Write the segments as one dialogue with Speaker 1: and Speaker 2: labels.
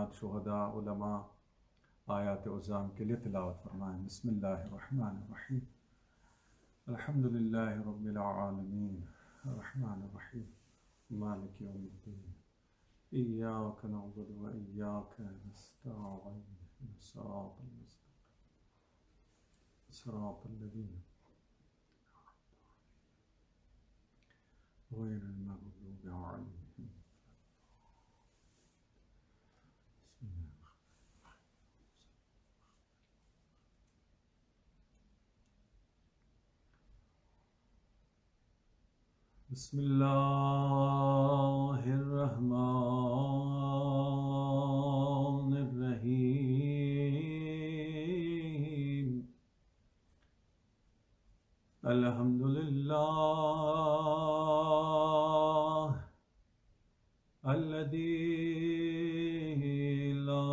Speaker 1: مومنات، شہداء، علماء آیات عظام کے لیے تلاوت فرمائیں۔ بسم اللہ الرحمن الرحیم۔ الحمد للہ رب العالمین الرحمن الرحیم مالک یوم الدین ایاک نعبد و ایاک نستعین صراط المستقیم صراط الذین غیر المغضوب علیہم۔ بسم اللہ الرحمن الرحیم۔ الحمد للہ الذی لا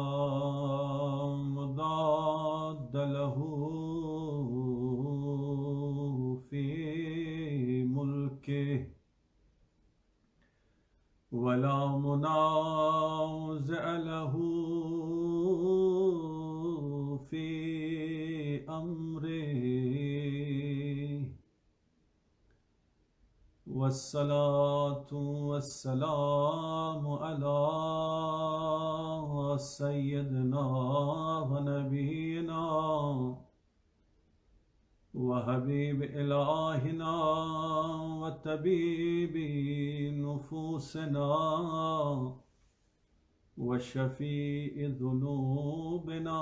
Speaker 1: مضاد له فی ملکہ ولا منازع له في أمره، والصلاة والسلام على سيدنا ونبينا وحبيب إلهنا وطبيب نفوسنا وشفيع ذنوبنا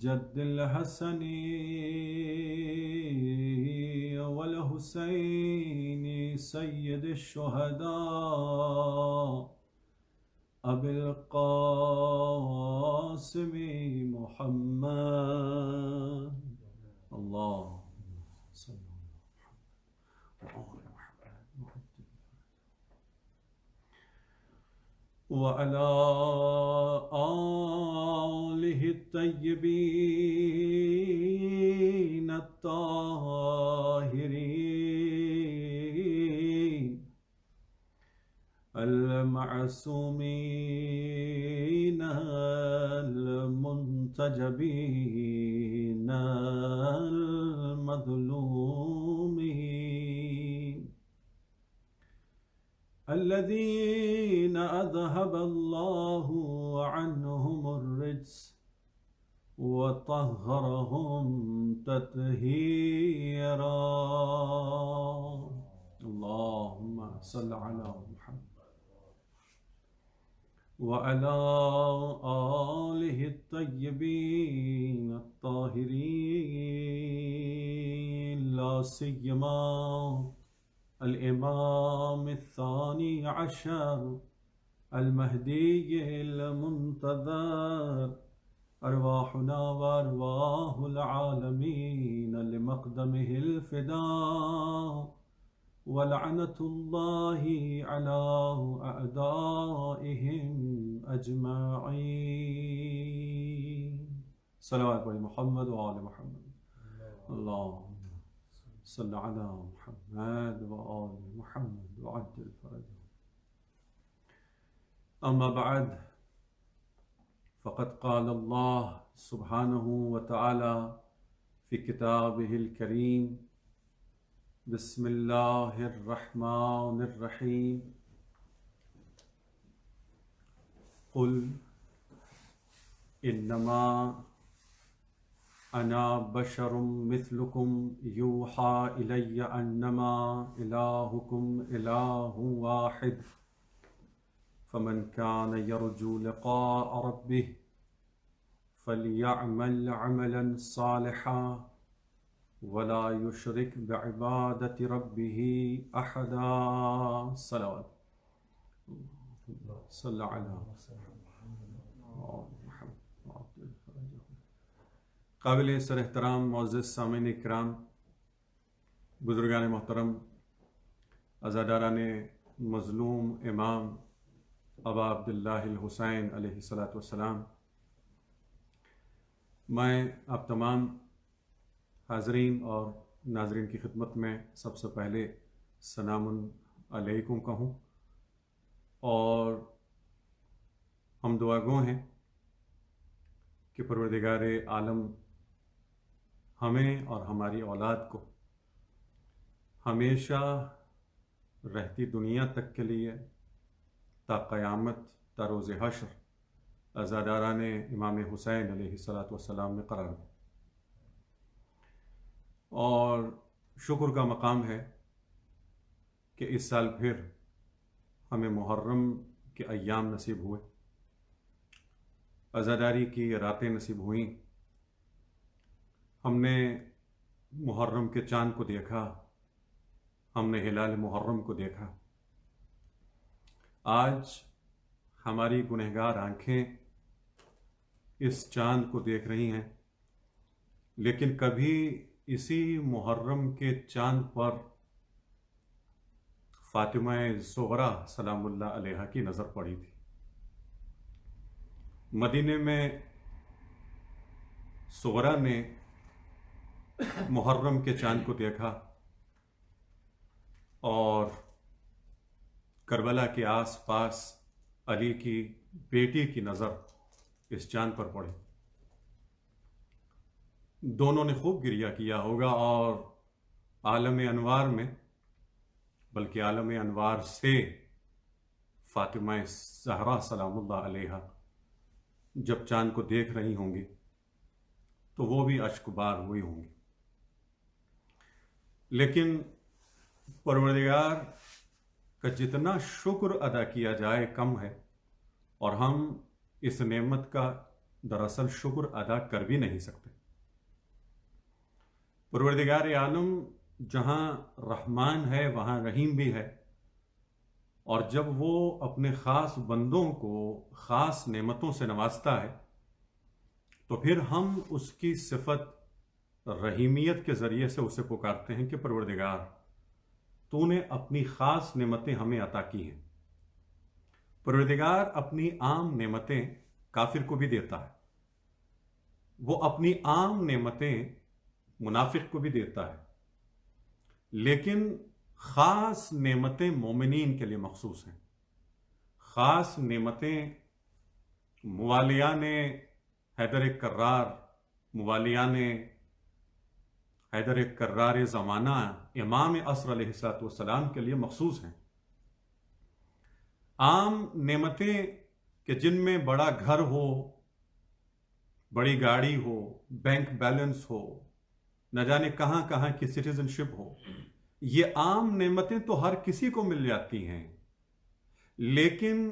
Speaker 1: جد الحسن والحسين سيد الشهداء أبي القاسم محمد اللهم صل وعلى آله الطيبين الطاهرين المعصومين المنتجبين المظلومين الذين أذهب الله عنهم الرجس وطهرهم تطهيرا اللهم صل على محمد وعلى آله الطيبين الطاهرين لا سيما الإمام الثاني عشر المهدي المنتظر أرواحنا وأرواح العالمين لمقدمه الفداء ولعنة الله على أعدائهم أجمعين۔ صلوات محمد وآل محمد اللهم صل على محمد وآل محمد وعجل فرجهم۔ أما بعد، فقد قال الله سبحانه وتعالى في كتابه الكريم: بسم الله الرحمن الرحيم قل إنما أنا بشر مثلكم يوحى إلي أنما إلهكم إله واحد فمن كان يرجو لقاء ربه فليعمل عملا صالحا ولا يشرك بعبادة ربه أحدا۔ صلوات صلى على محمد۔ قابل سر احترام معزز سامعین کرام، بزرگان محترم، عزاداران مظلوم امام ابا عبداللہ الحسین علیہ السلام، میں آپ تمام حاضرین اور ناظرین کی خدمت میں سب سے پہلے سلام علیکم کہوں۔ اور ہم دعا گو ہیں کہ پروردگار عالم ہمیں اور ہماری اولاد کو ہمیشہ رہتی دنیا تک کے لیے تا قیامت تا روز حشر عزاداران امام حسین علیہ السلام میں قرار دے۔ اور شکر کا مقام ہے کہ اس سال پھر ہمیں محرم کے ایام نصیب ہوئے، عزاداری کی راتیں نصیب ہوئیں، ہم نے محرم کے چاند کو دیکھا، ہم نے ہلال محرم کو دیکھا۔ آج ہماری گنہگار آنکھیں اس چاند کو دیکھ رہی ہیں، لیکن کبھی اسی محرم کے چاند پر فاطمہ زہرا سلام اللہ علیہا کی نظر پڑی تھی۔ مدینے میں زہرا نے محرم کے چاند کو دیکھا اور کربلا کے آس پاس علی کی بیٹی کی نظر اس چاند پر پڑی۔ دونوں نے خوب گریہ کیا ہوگا اور عالم انوار میں، بلکہ عالم انوار سے فاطمہ زہرا سلام اللہ علیہا جب چاند کو دیکھ رہی ہوں گی تو وہ بھی اشک بار ہوئی ہوں گی۔ لیکن پروردگار کا جتنا شکر ادا کیا جائے کم ہے، اور ہم اس نعمت کا دراصل شکر ادا کر بھی نہیں سکتے۔ پروردگار عالم جہاں رحمان ہے وہاں رحیم بھی ہے، اور جب وہ اپنے خاص بندوں کو خاص نعمتوں سے نوازتا ہے تو پھر ہم اس کی صفت رحیمیت کے ذریعے سے اسے پکارتے ہیں کہ پروردگار تو نے اپنی خاص نعمتیں ہمیں عطا کی ہیں۔ پروردگار اپنی عام نعمتیں کافر کو بھی دیتا ہے، وہ اپنی عام نعمتیں منافق کو بھی دیتا ہے، لیکن خاص نعمتیں مومنین کے لیے مخصوص ہیں۔ خاص نعمتیں موالیان حیدر کرار، موالیان حیدر کرار زمانہ امام عصر علیہ السلام کے لیے مخصوص ہیں۔ عام نعمتیں کہ جن میں بڑا گھر ہو، بڑی گاڑی ہو، بینک بیلنس ہو، نہ جانے کہاں کہاں کی سٹیزن شپ ہو، یہ عام نعمتیں تو ہر کسی کو مل جاتی ہیں، لیکن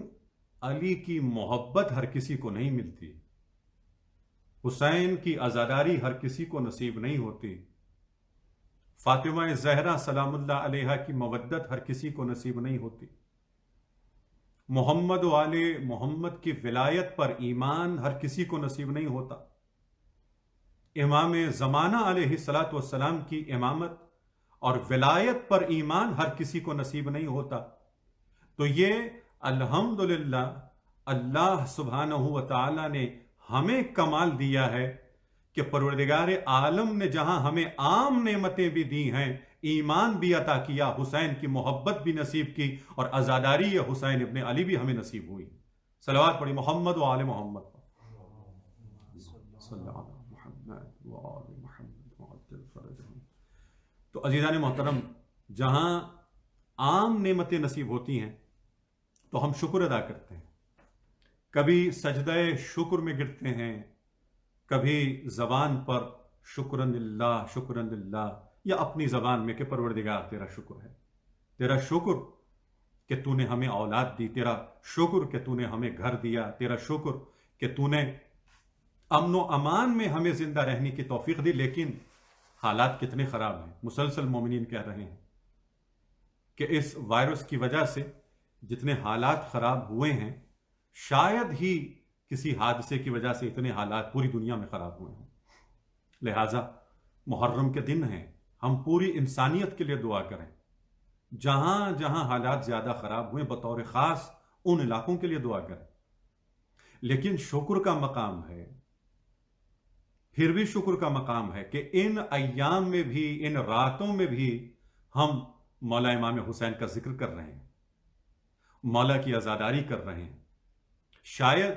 Speaker 1: علی کی محبت ہر کسی کو نہیں ملتی، حسین کی عزاداری ہر کسی کو نصیب نہیں ہوتی، فاطمہ زہرا سلام اللہ علیہا کی مودت ہر کسی کو نصیب نہیں ہوتی، محمد و آل محمد کی ولایت پر ایمان ہر کسی کو نصیب نہیں ہوتا، امام زمانہ علیہ السلام کی امامت اور ولایت پر ایمان ہر کسی کو نصیب نہیں ہوتا۔ تو یہ الحمدللہ اللہ سبحانہ و تعالی نے ہمیں کمال دیا ہے کہ پروردگار عالم نے جہاں ہمیں عام نعمتیں بھی دی ہیں، ایمان بھی عطا کیا، حسین کی محبت بھی نصیب کی، اور عزاداری حسین ابن علی بھی ہمیں نصیب ہوئی۔ صلوات پڑھی محمد و آل محمد صلی اللہ علیہ وسلم۔ تو عزیزان محترم، جہاں عام نعمتیں نصیب ہوتی ہیں تو ہم شکر ادا کرتے ہیں، کبھی سجدہ شکر میں گرتے ہیں، کبھی زبان پر شکرن للہ شکرن للہ، یا اپنی زبان میں کہ پروردگار تیرا شکر ہے، تیرا شکر کہ تو نے ہمیں اولاد دی، تیرا شکر کہ تو نے ہمیں گھر دیا، تیرا شکر کہ تو نے امن و امان میں ہمیں زندہ رہنے کی توفیق دی۔ لیکن حالات کتنے خراب ہیں، مسلسل مومنین کہہ رہے ہیں کہ اس وائرس کی وجہ سے جتنے حالات خراب ہوئے ہیں، شاید ہی کسی حادثے کی وجہ سے اتنے حالات پوری دنیا میں خراب ہوئے ہیں۔ لہٰذا محرم کے دن ہیں، ہم پوری انسانیت کے لیے دعا کریں، جہاں جہاں حالات زیادہ خراب ہوئے بطور خاص ان علاقوں کے لیے دعا کریں۔ لیکن شکر کا مقام ہے، پھر بھی شکر کا مقام ہے کہ ان ایام میں بھی، ان راتوں میں بھی ہم مولا امام حسین کا ذکر کر رہے ہیں، مولا کی عزاداری کر رہے ہیں. شاید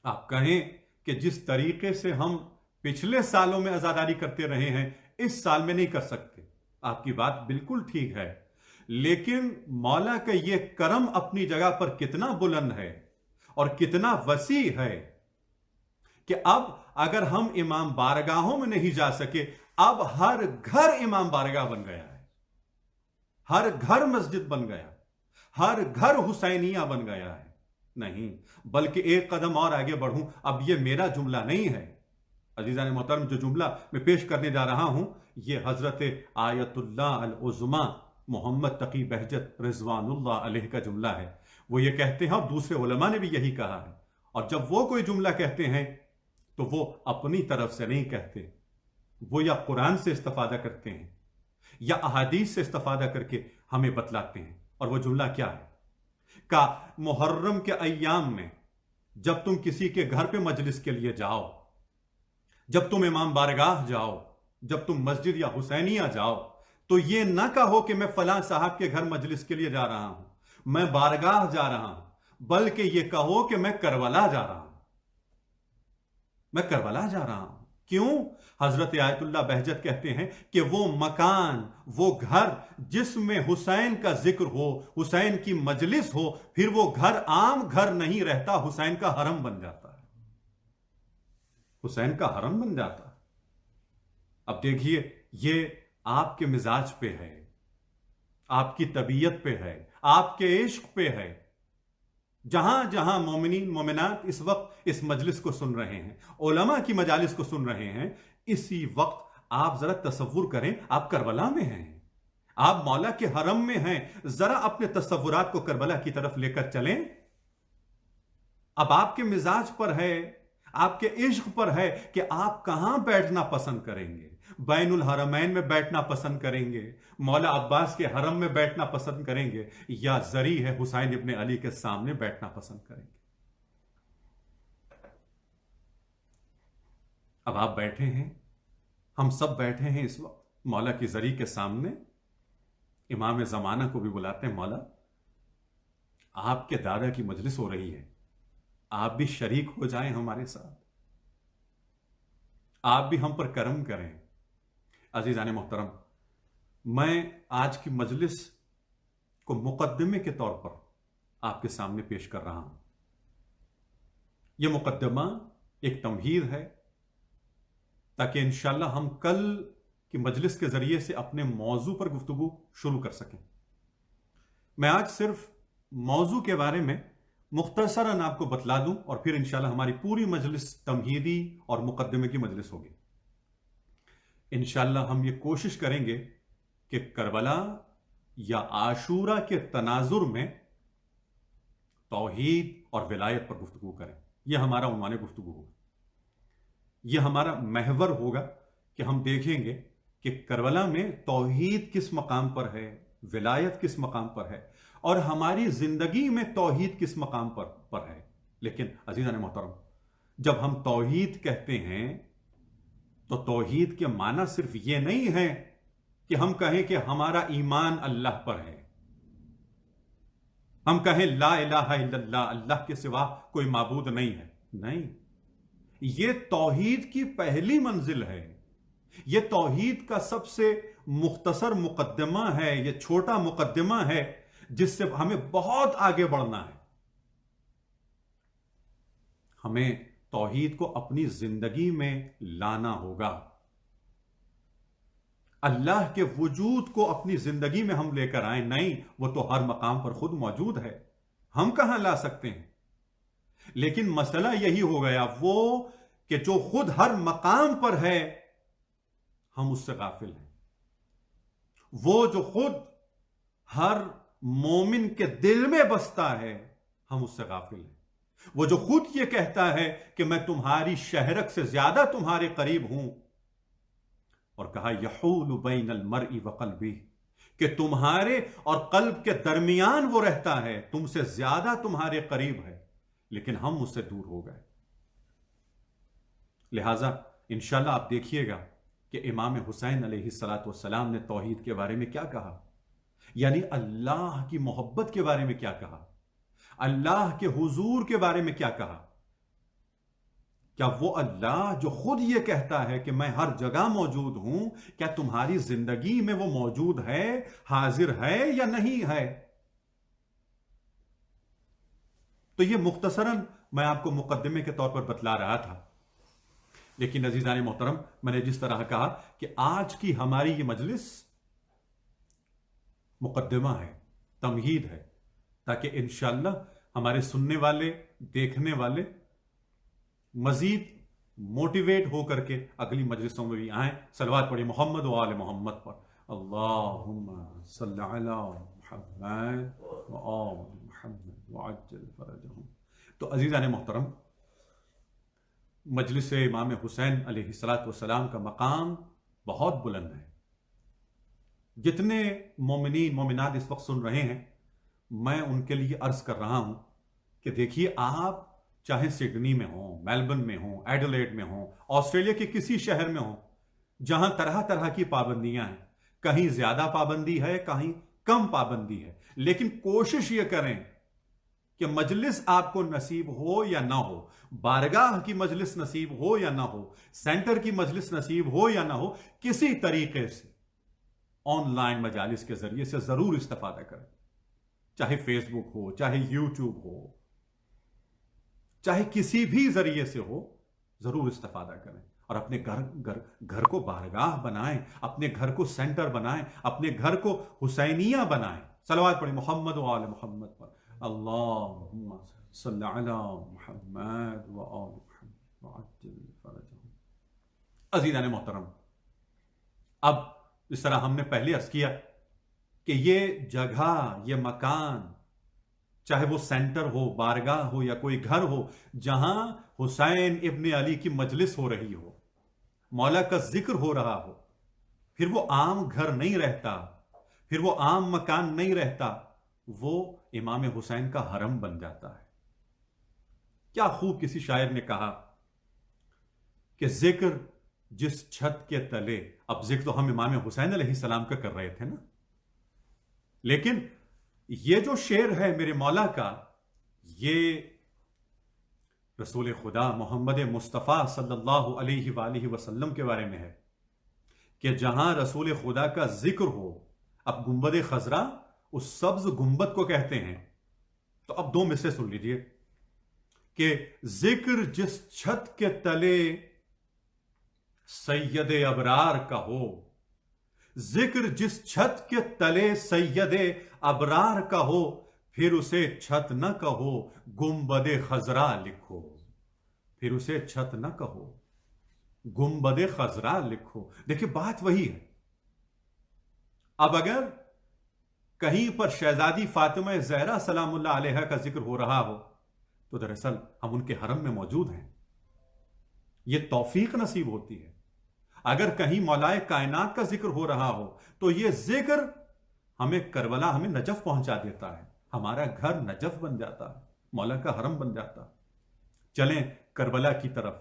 Speaker 1: آپ کہیں کہ جس طریقے سے ہم پچھلے سالوں میں عزاداری کرتے رہے ہیں اس سال میں نہیں کر سکتے. آپ کی بات بالکل ٹھیک ہے، لیکن مولا کا یہ کرم اپنی جگہ پر کتنا بلند ہے اور کتنا وسیع ہے کہ اب اگر ہم امام بارگاہوں میں نہیں جا سکے، اب ہر گھر امام بارگاہ بن گیا ہے، ہر گھر مسجد بن گیا، ہر گھر حسینیہ بن گیا ہے. نہیں، بلکہ ایک قدم اور آگے بڑھوں. اب یہ میرا جملہ نہیں ہے عزیزان محترم، جو جملہ میں پیش کرنے جا رہا ہوں یہ حضرت آیت اللہ العظمی محمد تقی بہجت رضوان اللہ علیہ کا جملہ ہے. وہ یہ کہتے ہیں اور دوسرے علماء نے بھی یہی کہا ہے. اور جب وہ کوئی جملہ کہتے ہیں تو وہ اپنی طرف سے نہیں کہتے، وہ یا قرآن سے استفادہ کرتے ہیں یا احادیث سے استفادہ کر کے ہمیں بتلاتے ہیں. اور وہ جملہ کیا ہے؟ کہ محرم کے ایام میں جب تم کسی کے گھر پہ مجلس کے لیے جاؤ، جب تم امام بارگاہ جاؤ، جب تم مسجد یا حسینیہ جاؤ، تو یہ نہ کہو کہ میں فلاں صاحب کے گھر مجلس کے لیے جا رہا ہوں، میں بارگاہ جا رہا ہوں، بلکہ یہ کہو کہ میں کربلا جا رہا ہوں. میں کربلا جا رہا ہوں. کیوں؟ حضرت آیت اللہ بہجت کہتے ہیں کہ وہ مکان، وہ گھر جس میں حسین کا ذکر ہو، حسین کی مجلس ہو، پھر وہ گھر عام گھر نہیں رہتا، حسین کا حرم بن جاتا ہے، حسین کا حرم بن جاتا ہے. اب دیکھیے، یہ آپ کے مزاج پہ ہے، آپ کی طبیعت پہ ہے، آپ کے عشق پہ ہے. جہاں جہاں مومنین مومنات اس وقت اس مجلس کو سن رہے ہیں، علماء کی مجالس کو سن رہے ہیں، اسی وقت آپ ذرا تصور کریں آپ کربلا میں ہیں، آپ مولا کے حرم میں ہیں. ذرا اپنے تصورات کو کربلا کی طرف لے کر چلیں. اب آپ کے مزاج پر ہے، آپ کے عشق پر ہے کہ آپ کہاں بیٹھنا پسند کریں گے. بین الحرمین میں بیٹھنا پسند کریں گے، مولا عباس کے حرم میں بیٹھنا پسند کریں گے، یا زری ہے حسین ابن علی کے سامنے بیٹھنا پسند کریں گے. اب آپ بیٹھے ہیں، ہم سب بیٹھے ہیں اس وقت مولا کی زری کے سامنے. امام زمانہ کو بھی بلاتے ہیں، مولا آپ کے دادا کی مجلس ہو رہی ہے، آپ بھی شریک ہو جائیں ہمارے ساتھ، آپ بھی ہم پر کرم کریں. عزیزان محترم، میں آج کی مجلس کو مقدمے کے طور پر آپ کے سامنے پیش کر رہا ہوں. یہ مقدمہ ایک تمہید ہے تاکہ انشاءاللہ ہم کل کی مجلس کے ذریعے سے اپنے موضوع پر گفتگو شروع کر سکیں. میں آج صرف موضوع کے بارے میں مختصراً آپ کو بتلا دوں اور پھر انشاءاللہ ہماری پوری مجلس تمہیدی اور مقدمے کی مجلس ہوگی. انشاءاللہ ہم یہ کوشش کریں گے کہ کربلا یا عاشورہ کے تناظر میں توحید اور ولایت پر گفتگو کریں. یہ ہمارا عنوان گفتگو ہوگا، یہ ہمارا محور ہوگا کہ ہم دیکھیں گے کہ کربلا میں توحید کس مقام پر ہے، ولایت کس مقام پر ہے، اور ہماری زندگی میں توحید کس مقام پر ہے. لیکن عزیزان محترم، جب ہم توحید کہتے ہیں تو توحید کے معنی صرف یہ نہیں ہے کہ ہم کہیں کہ ہمارا ایمان اللہ پر ہے، ہم کہیں لا الہ الا اللہ، اللہ کے سوا کوئی معبود نہیں ہے. نہیں، یہ توحید کی پہلی منزل ہے، یہ توحید کا سب سے مختصر مقدمہ ہے، یہ چھوٹا مقدمہ ہے جس سے ہمیں بہت آگے بڑھنا ہے. ہمیں توحید کو اپنی زندگی میں لانا ہوگا. اللہ کے وجود کو اپنی زندگی میں ہم لے کر آئیں. نہیں، وہ تو ہر مقام پر خود موجود ہے، ہم کہاں لا سکتے ہیں. لیکن مسئلہ یہی ہو گیا وہ کہ جو خود ہر مقام پر ہے ہم اس سے غافل ہیں. وہ جو خود ہر مومن کے دل میں بستا ہے ہم اس سے غافل ہیں. وہ جو خود یہ کہتا ہے کہ میں تمہاری شہرک سے زیادہ تمہارے قریب ہوں، اور کہا یحول بین المرء وقلبہ، کہ تمہارے اور قلب کے درمیان وہ رہتا ہے، تم سے زیادہ تمہارے قریب ہے، لیکن ہم اس سے دور ہو گئے. لہٰذا انشاءاللہ آپ دیکھیے گا کہ امام حسین علیہ السلام نے توحید کے بارے میں کیا کہا. یعنی اللہ کی محبت کے بارے میں کیا کہا، اللہ کے حضور کے بارے میں کیا کہا؟ کیا وہ اللہ جو خود یہ کہتا ہے کہ میں ہر جگہ موجود ہوں، کیا تمہاری زندگی میں وہ موجود ہے، حاضر ہے یا نہیں ہے؟ تو یہ مختصراً میں آپ کو مقدمے کے طور پر بتلا رہا تھا، لیکن عزیزان محترم، میں نے جس طرح کہا کہ آج کی ہماری یہ مجلس مقدمہ ہے، تمہید ہے، تاکہ انشاءاللہ ہمارے سننے والے، دیکھنے والے مزید موٹیویٹ ہو کر کے اگلی مجلسوں میں بھی آئیں۔ صلوات پڑھیں محمد و آل محمد پر، اللہم صلی علی محمد و آل محمد وعجل فرجہم۔ تو عزیزان محترم، مجلس امام حسین علیہ السلام کا مقام بہت بلند ہے۔ جتنے مومنین مومنات اس وقت سن رہے ہیں، میں ان کے لیے عرض کر رہا ہوں کہ دیکھیے، آپ چاہے سڈنی میں ہوں، میلبرن میں ہوں، ایڈیلیڈ میں ہوں، آسٹریلیا کے کسی شہر میں ہوں، جہاں طرح طرح کی پابندیاں ہیں، کہیں زیادہ پابندی ہے، کہیں کم پابندی ہے، لیکن کوشش یہ کریں کہ مجلس آپ کو نصیب ہو یا نہ ہو، بارگاہ کی مجلس نصیب ہو یا نہ ہو، سینٹر کی مجلس نصیب ہو یا نہ ہو، کسی طریقے سے آن لائن مجالس کے ذریعے سے ضرور استفادہ کریں، چاہے فیس بک ہو، چاہے یوٹیوب ہو، چاہے کسی بھی ذریعے سے ہو، ضرور استفادہ کریں، اور اپنے گھر کو بارگاہ بنائیں، اپنے گھر کو سینٹر بنائیں، اپنے گھر کو حسینیہ بنائیں۔ صلوات پڑھیں محمد و آل محمد پر، اللہم صلی علی محمد و آل محمد وعجل فرجہم۔ عزیزان محترم، اب اس طرح ہم نے پہلے عرض کیا کہ یہ جگہ، یہ مکان، چاہے وہ سینٹر ہو، بارگاہ ہو، یا کوئی گھر ہو جہاں حسین ابن علی کی مجلس ہو رہی ہو، مولا کا ذکر ہو رہا ہو، پھر وہ عام گھر نہیں رہتا، پھر وہ عام مکان نہیں رہتا، وہ امام حسین کا حرم بن جاتا ہے۔ کیا خوب کسی شاعر نے کہا کہ ذکر جس چھت کے تلے، اب ذکر تو ہم امام حسین علیہ السلام کا کر رہے تھے نا، لیکن یہ جو شعر ہے میرے مولا کا، یہ رسول خدا محمد مصطفیٰ صلی اللہ علیہ وآلہ وسلم کے بارے میں ہے کہ جہاں رسول خدا کا ذکر ہو، اب گنبد خضرا اس سبز گنبد کو کہتے ہیں، تو اب دو مصرے سن لیجئے کہ ذکر جس چھت کے تلے سید ابرار کا ہو، ذکر جس چھت کے تلے سید ابرار کا ہو، پھر اسے چھت نہ کہو گنبد خضرا لکھو، پھر اسے چھت نہ کہو گنبد خضرا لکھو۔ دیکھیں بات وہی ہے۔ اب اگر کہیں پر شہزادی فاطمہ زہرا سلام اللہ علیہا کا ذکر ہو رہا ہو، تو دراصل ہم ان کے حرم میں موجود ہیں، یہ توفیق نصیب ہوتی ہے۔ اگر کہیں مولائے کائنات کا ذکر ہو رہا ہو تو یہ ذکر ہمیں کربلا، ہمیں نجف پہنچا دیتا ہے، ہمارا گھر نجف بن جاتا ہے، مولا کا حرم بن جاتا ہے۔ چلیں کربلا کی طرف،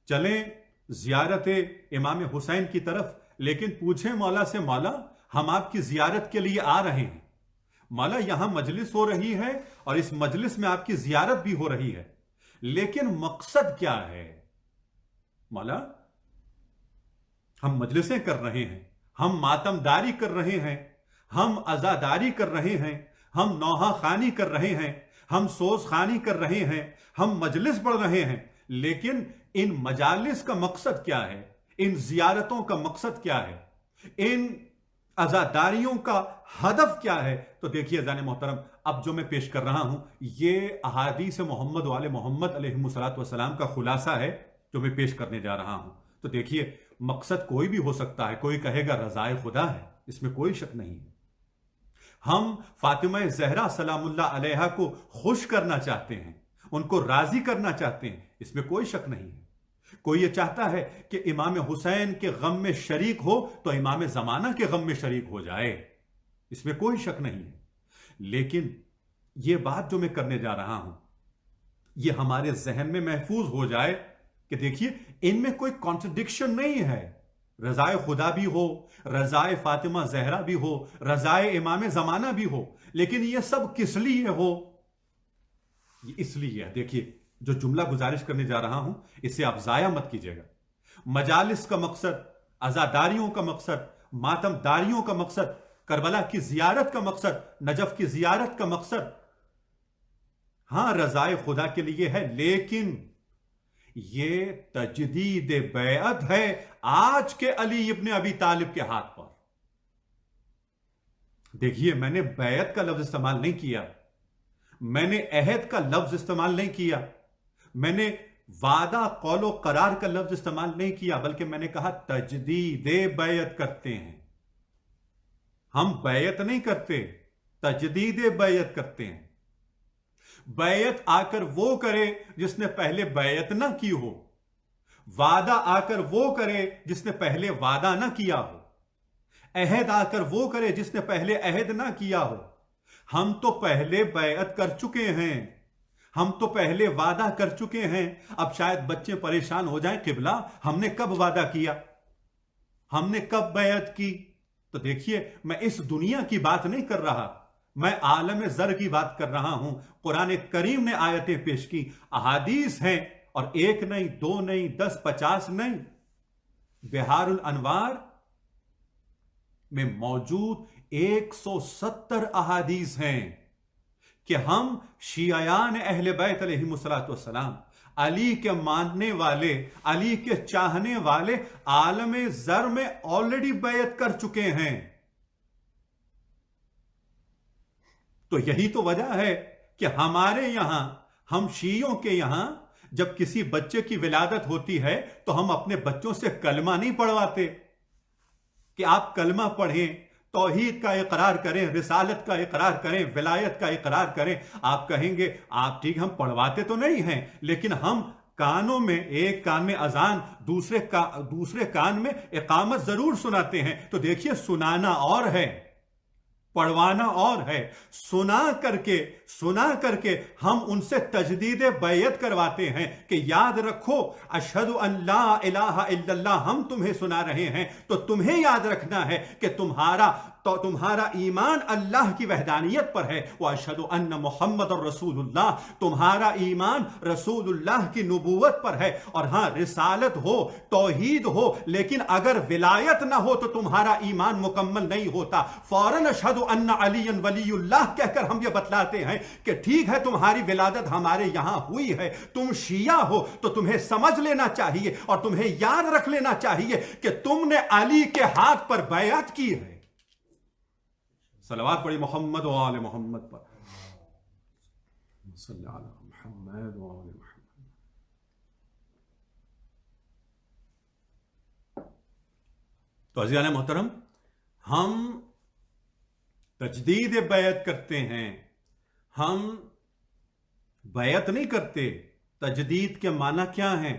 Speaker 1: چلیں زیارت امام حسین کی طرف، لیکن پوچھیں مولا سے، مولا ہم آپ کی زیارت کے لیے آ رہے ہیں، مولا یہاں مجلس ہو رہی ہے اور اس مجلس میں آپ کی زیارت بھی ہو رہی ہے، لیکن مقصد کیا ہے؟ مولا ہم مجلسیں کر رہے ہیں، ہم ماتم داری کر رہے ہیں، ہم عزاداری کر رہے ہیں، ہم نوحہ خانی کر رہے ہیں، ہم سوز خانی کر رہے ہیں، ہم مجلس پڑھ رہے ہیں، لیکن ان مجالس کا مقصد کیا ہے؟ ان زیارتوں کا مقصد کیا ہے؟ ان عزاداریوں کا ہدف کیا ہے؟ تو دیکھیے عزیزان محترم، اب جو میں پیش کر رہا ہوں یہ احادیث محمد و آل محمد علیہ السلام کا خلاصہ ہے جو میں پیش کرنے جا رہا ہوں۔ تو دیکھیے مقصد کوئی بھی ہو سکتا ہے، کوئی کہے گا رضائے خدا ہے، اس میں کوئی شک نہیں ہے۔ ہم فاطمہ زہرا سلام اللہ علیہا کو خوش کرنا چاہتے ہیں، ان کو راضی کرنا چاہتے ہیں، اس میں کوئی شک نہیں ہے۔ کوئی یہ چاہتا ہے کہ امام حسین کے غم میں شریک ہو تو امام زمانہ کے غم میں شریک ہو جائے، اس میں کوئی شک نہیں ہے۔ لیکن یہ بات جو میں کرنے جا رہا ہوں یہ ہمارے ذہن میں محفوظ ہو جائے کہ دیکھیے ان میں کوئی کانٹرڈکشن نہیں ہے، رضائے خدا بھی ہو، رضائے فاطمہ زہرا بھی ہو، رضائے امام زمانہ بھی ہو، لیکن یہ سب کس لیے ہو؟ یہ اس لیے ہے، دیکھیے جو جملہ گزارش کرنے جا رہا ہوں اسے آپ ضائع مت کیجیے گا۔ مجالس کا مقصد، عزاداریوں کا مقصد، ماتم داریوں کا مقصد، کربلا کی زیارت کا مقصد، نجف کی زیارت کا مقصد ہاں رضائے خدا کے لیے ہے، لیکن یہ تجدید بیعت ہے آج کے علی ابن ابی طالب کے ہاتھ پر۔ دیکھیے میں نے بیعت کا لفظ استعمال نہیں کیا، میں نے عہد کا لفظ استعمال نہیں کیا، میں نے وعدہ قول و قرار کا لفظ استعمال نہیں کیا، بلکہ میں نے کہا تجدید بیعت کرتے ہیں۔ ہم بیعت نہیں کرتے، تجدید بیعت کرتے ہیں۔ بیعت آ کر وہ کرے جس نے پہلے بیعت نہ کی ہو، وعدہ آ کر وہ کرے جس نے پہلے وعدہ نہ کیا ہو، عہد آ کر وہ کرے جس نے پہلے عہد نہ کیا ہو۔ ہم تو پہلے بیعت کر چکے ہیں، ہم تو پہلے وعدہ کر چکے ہیں۔ اب شاید بچے پریشان ہو جائیں، قبلہ ہم نے کب وعدہ کیا، ہم نے کب بیعت کی؟ تو دیکھیے میں اس دنیا کی بات نہیں کر رہا، میں عالم زر کی بات کر رہا ہوں۔ قرآن کریم نے آیتیں پیش کی، احادیث ہیں، اور ایک نہیں، دو نہیں، 10 50 نہیں، بہار الانوار میں موجود 170 احادیث ہیں کہ ہم شیعیان اہل بیت علیہم السلام، علی کے ماننے والے، علی کے چاہنے والے عالم زر میں آلریڈی بیعت کر چکے ہیں۔ تو یہی تو وجہ ہے کہ ہمارے یہاں، ہم شیعوں کے یہاں جب کسی بچے کی ولادت ہوتی ہے تو ہم اپنے بچوں سے کلمہ نہیں پڑھواتے کہ آپ کلمہ پڑھیں، توحید کا اقرار کریں، رسالت کا اقرار کریں، ولایت کا اقرار کریں۔ آپ کہیں گے آپ ٹھیک، ہم پڑھواتے تو نہیں ہیں، لیکن ہم کانوں میں، ایک کان میں اذان، دوسرے کان میں اقامت ضرور سناتے ہیں۔ تو دیکھیے سنانا اور ہے، پڑھوانا اور ہے۔ سنا کر کے ہم ان سے تجدید بیعت کرواتے ہیں کہ یاد رکھو اشہد ان لا الہ الا اللہ، ہم تمہیں سنا رہے ہیں تو تمہیں یاد رکھنا ہے کہ تمہارا ایمان اللہ کی وحدانیت پر ہے، واشہد ان محمد رسول اللہ، تمہارا ایمان رسول اللہ کی نبوت پر ہے۔ اور ہاں رسالت ہو، توحید ہو، لیکن اگر ولایت نہ ہو تو تمہارا ایمان مکمل نہیں ہوتا۔ فوراً اشہد ان علی ولی اللہ کہہ کر ہم یہ بتلاتے ہیں کہ ٹھیک ہے تمہاری ولادت ہمارے یہاں ہوئی ہے، تم شیعہ ہو تو تمہیں سمجھ لینا چاہیے اور تمہیں یاد رکھ لینا چاہیے کہ تم نے علی کے ہاتھ پر بیعت کی ہے۔ صلوات پڑھی محمد و آل محمد پر، صلی علی محمد و آل محمد۔ تو عزیزان محترم، ہم تجدید بیعت کرتے ہیں، ہم بیعت نہیں کرتے۔ تجدید کے معنی کیا ہیں؟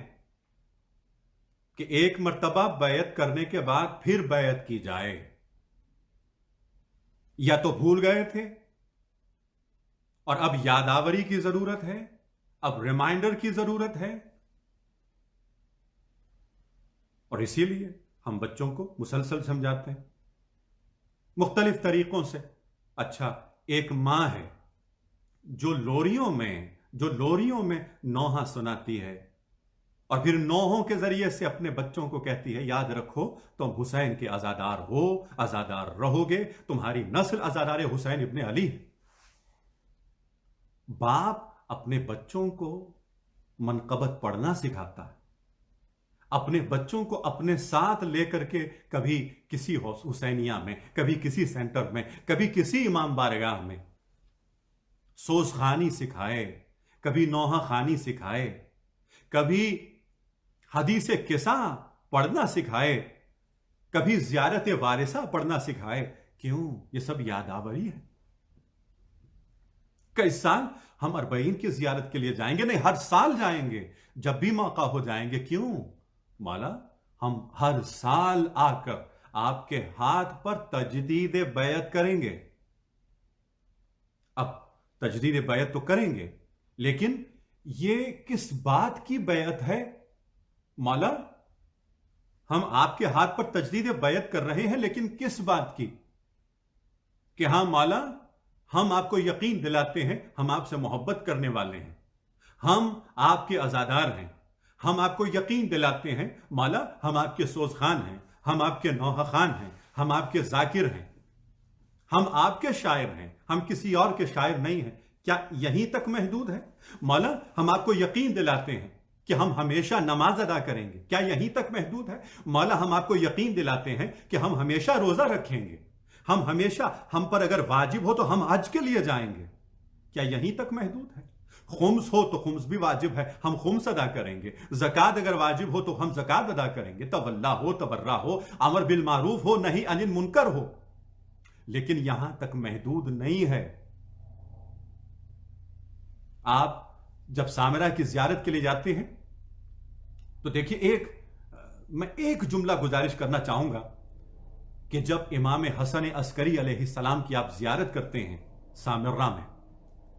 Speaker 1: کہ ایک مرتبہ بیعت کرنے کے بعد پھر بیعت کی جائے۔ یا تو بھول گئے تھے اور اب یادآوری کی ضرورت ہے، اب ریمائنڈر کی ضرورت ہے، اور اسی لیے ہم بچوں کو مسلسل سمجھاتے ہیں مختلف طریقوں سے۔ اچھا، ایک ماں ہے جو لوریوں میں نوحہ سناتی ہے اور پھر نوحوں کے ذریعے سے اپنے بچوں کو کہتی ہے یاد رکھو تم حسین کے عزادار ہو، عزادار رہو گے، تمہاری نسل عزادار حسین ابن علی ہے۔ باپ اپنے بچوں کو منقبت پڑھنا سکھاتا ہے، اپنے بچوں کو اپنے ساتھ لے کر کے کبھی کسی حسینیہ میں، کبھی کسی سینٹر میں، کبھی کسی امام بارگاہ میں سوز خانی سکھائے، کبھی نوحہ خانی سکھائے، کبھی حدیث قصہ پڑھنا سکھائے، کبھی زیارت وارثہ پڑھنا سکھائے۔ کیوں؟ یہ سب یادآوری ہے۔ کئی سال ہم 40 کی زیارت کے لیے جائیں گے؟ نہیں، ہر سال جائیں گے، جب بھی موقع ہو جائیں گے۔ کیوں؟ مولا ہم ہر سال آ کر آپ کے ہاتھ پر تجدید بیعت کریں گے۔ اب تجدید بیعت تو کریں گے، لیکن یہ کس بات کی بیعت ہے؟ مولا
Speaker 2: ہم آپ کے ہاتھ پر تجدید بیعت کر رہے ہیں، لیکن کس بات کی؟ کہ ہاں مولا، ہم آپ کو یقین دلاتے ہیں ہم آپ سے محبت کرنے والے ہیں، ہم آپ کے عزادار ہیں، ہم آپ کو یقین دلاتے ہیں مولا ہم آپ کے سوز خان ہیں، ہم آپ کے نوحہ خان ہیں، ہم آپ کے ذاکر ہیں، ہم آپ کے شاعر ہیں، ہم کسی اور کے شاعر نہیں ہیں۔ کیا یہیں تک محدود ہے؟ مولا ہم آپ کو یقین دلاتے ہیں کہ ہم ہمیشہ نماز ادا کریں گے، کیا یہیں تک محدود ہے؟ مولا ہم آپ کو یقین دلاتے ہیں کہ ہم ہمیشہ روزہ رکھیں گے، ہم ہمیشہ، ہم پر اگر واجب ہو تو ہم حج کے لیے جائیں گے، کیا یہیں تک محدود ہے؟ خمس ہو تو خمس بھی واجب ہے، ہم خمس ادا کریں گے، زکوٰۃ اگر واجب ہو تو ہم زکوٰۃ ادا کریں گے، تولا ہو، تبرہ ہو، امر بالمعروف ہو، نہی عن المنکر ہو، لیکن یہاں تک محدود نہیں ہے۔ آپ جب سامرہ کی زیارت کے لیے جاتے ہیں تو دیکھیے، میں ایک جملہ گزارش کرنا چاہوں گا کہ جب امام حسن عسکری علیہ السلام کی آپ زیارت کرتے ہیں سامرہ میں،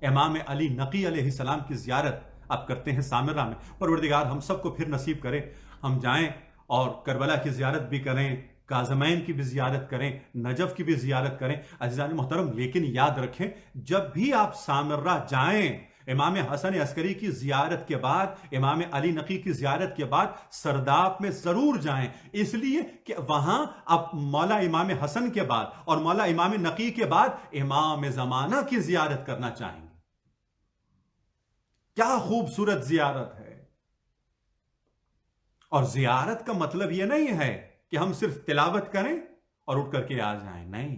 Speaker 2: امام علی نقی علیہ السلام کی زیارت آپ کرتے ہیں سامرہ میں، پروردگار ہم سب کو پھر نصیب کرے ہم جائیں اور کربلا کی زیارت بھی کریں، کاظمین کی بھی زیارت کریں، نجف کی بھی زیارت کریں۔ عزیزان محترم، لیکن یاد رکھیں جب بھی آپ سامرہ جائیں، امام حسن عسکری کی زیارت کے بعد، امام علی نقی کی زیارت کے بعد سرداب میں ضرور جائیں، اس لیے کہ وہاں اب مولا امام حسن کے بعد اور مولا امام نقی کے بعد امام زمانہ کی زیارت کرنا چاہیں گے۔ کیا خوبصورت زیارت ہے! اور زیارت کا مطلب یہ نہیں ہے کہ ہم صرف تلاوت کریں اور اٹھ کر کے آ جائیں، نہیں،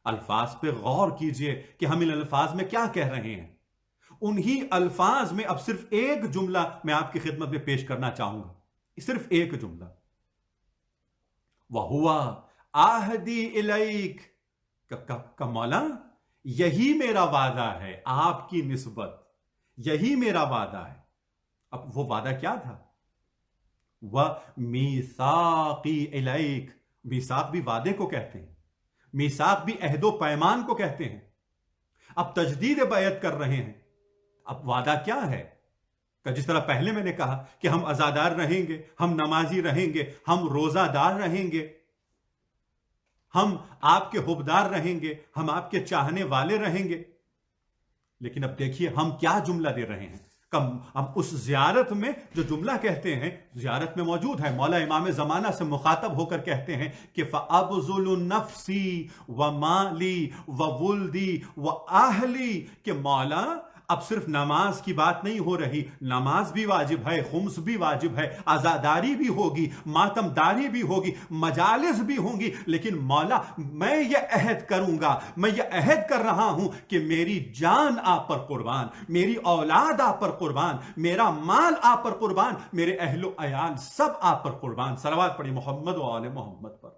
Speaker 2: الفاظ پہ غور کیجئے کہ ہم ان الفاظ میں کیا کہہ رہے ہیں۔ انہی الفاظ میں اب صرف ایک جملہ میں آپ کی خدمت میں پیش کرنا چاہوں گا، صرف ایک جملہ، وَهُوَ عَهْدِي إِلَيْكَ، کا مولا یہی میرا وعدہ ہے آپ کی نسبت، یہی میرا وعدہ ہے۔ اب وہ وعدہ کیا تھا؟ وَمِيثَاقِي إِلَيْكَ، میثاق بھی وعدے کو کہتے ہیں، میثاق بھی عہد و پیمان کو کہتے ہیں۔ اب تجدید بیعت کر رہے ہیں، اب وعدہ کیا ہے؟ کہ جس طرح پہلے میں نے کہا کہ ہم عزادار رہیں گے، ہم نمازی رہیں گے، ہم روزہ دار رہیں گے، ہم آپ کے حبدار رہیں گے، ہم آپ کے چاہنے والے رہیں گے، لیکن اب دیکھیے ہم کیا جملہ دے رہے ہیں۔ ہم اس زیارت میں جو جملہ کہتے ہیں، زیارت میں موجود ہے، مولا امام زمانہ سے مخاطب ہو کر کہتے ہیں کہ فَأَبْذُلُ نَفْسِي وَمَالِي وَوُلْدِي وَأَهْلِي، کہ مولا اب صرف نماز کی بات نہیں ہو رہی، نماز بھی واجب ہے، خمس بھی واجب ہے، عزاداری بھی ہوگی، ماتم داری بھی ہوگی، مجالس بھی ہوں گی، لیکن مولا میں یہ عہد کروں گا، میں یہ عہد کر رہا ہوں کہ میری جان آپ پر قربان، میری اولاد آپ پر قربان، میرا مال آپ پر قربان، میرے اہل و عیال سب آپ پر قربان۔ صلوات پڑھی محمد و آل محمد پر۔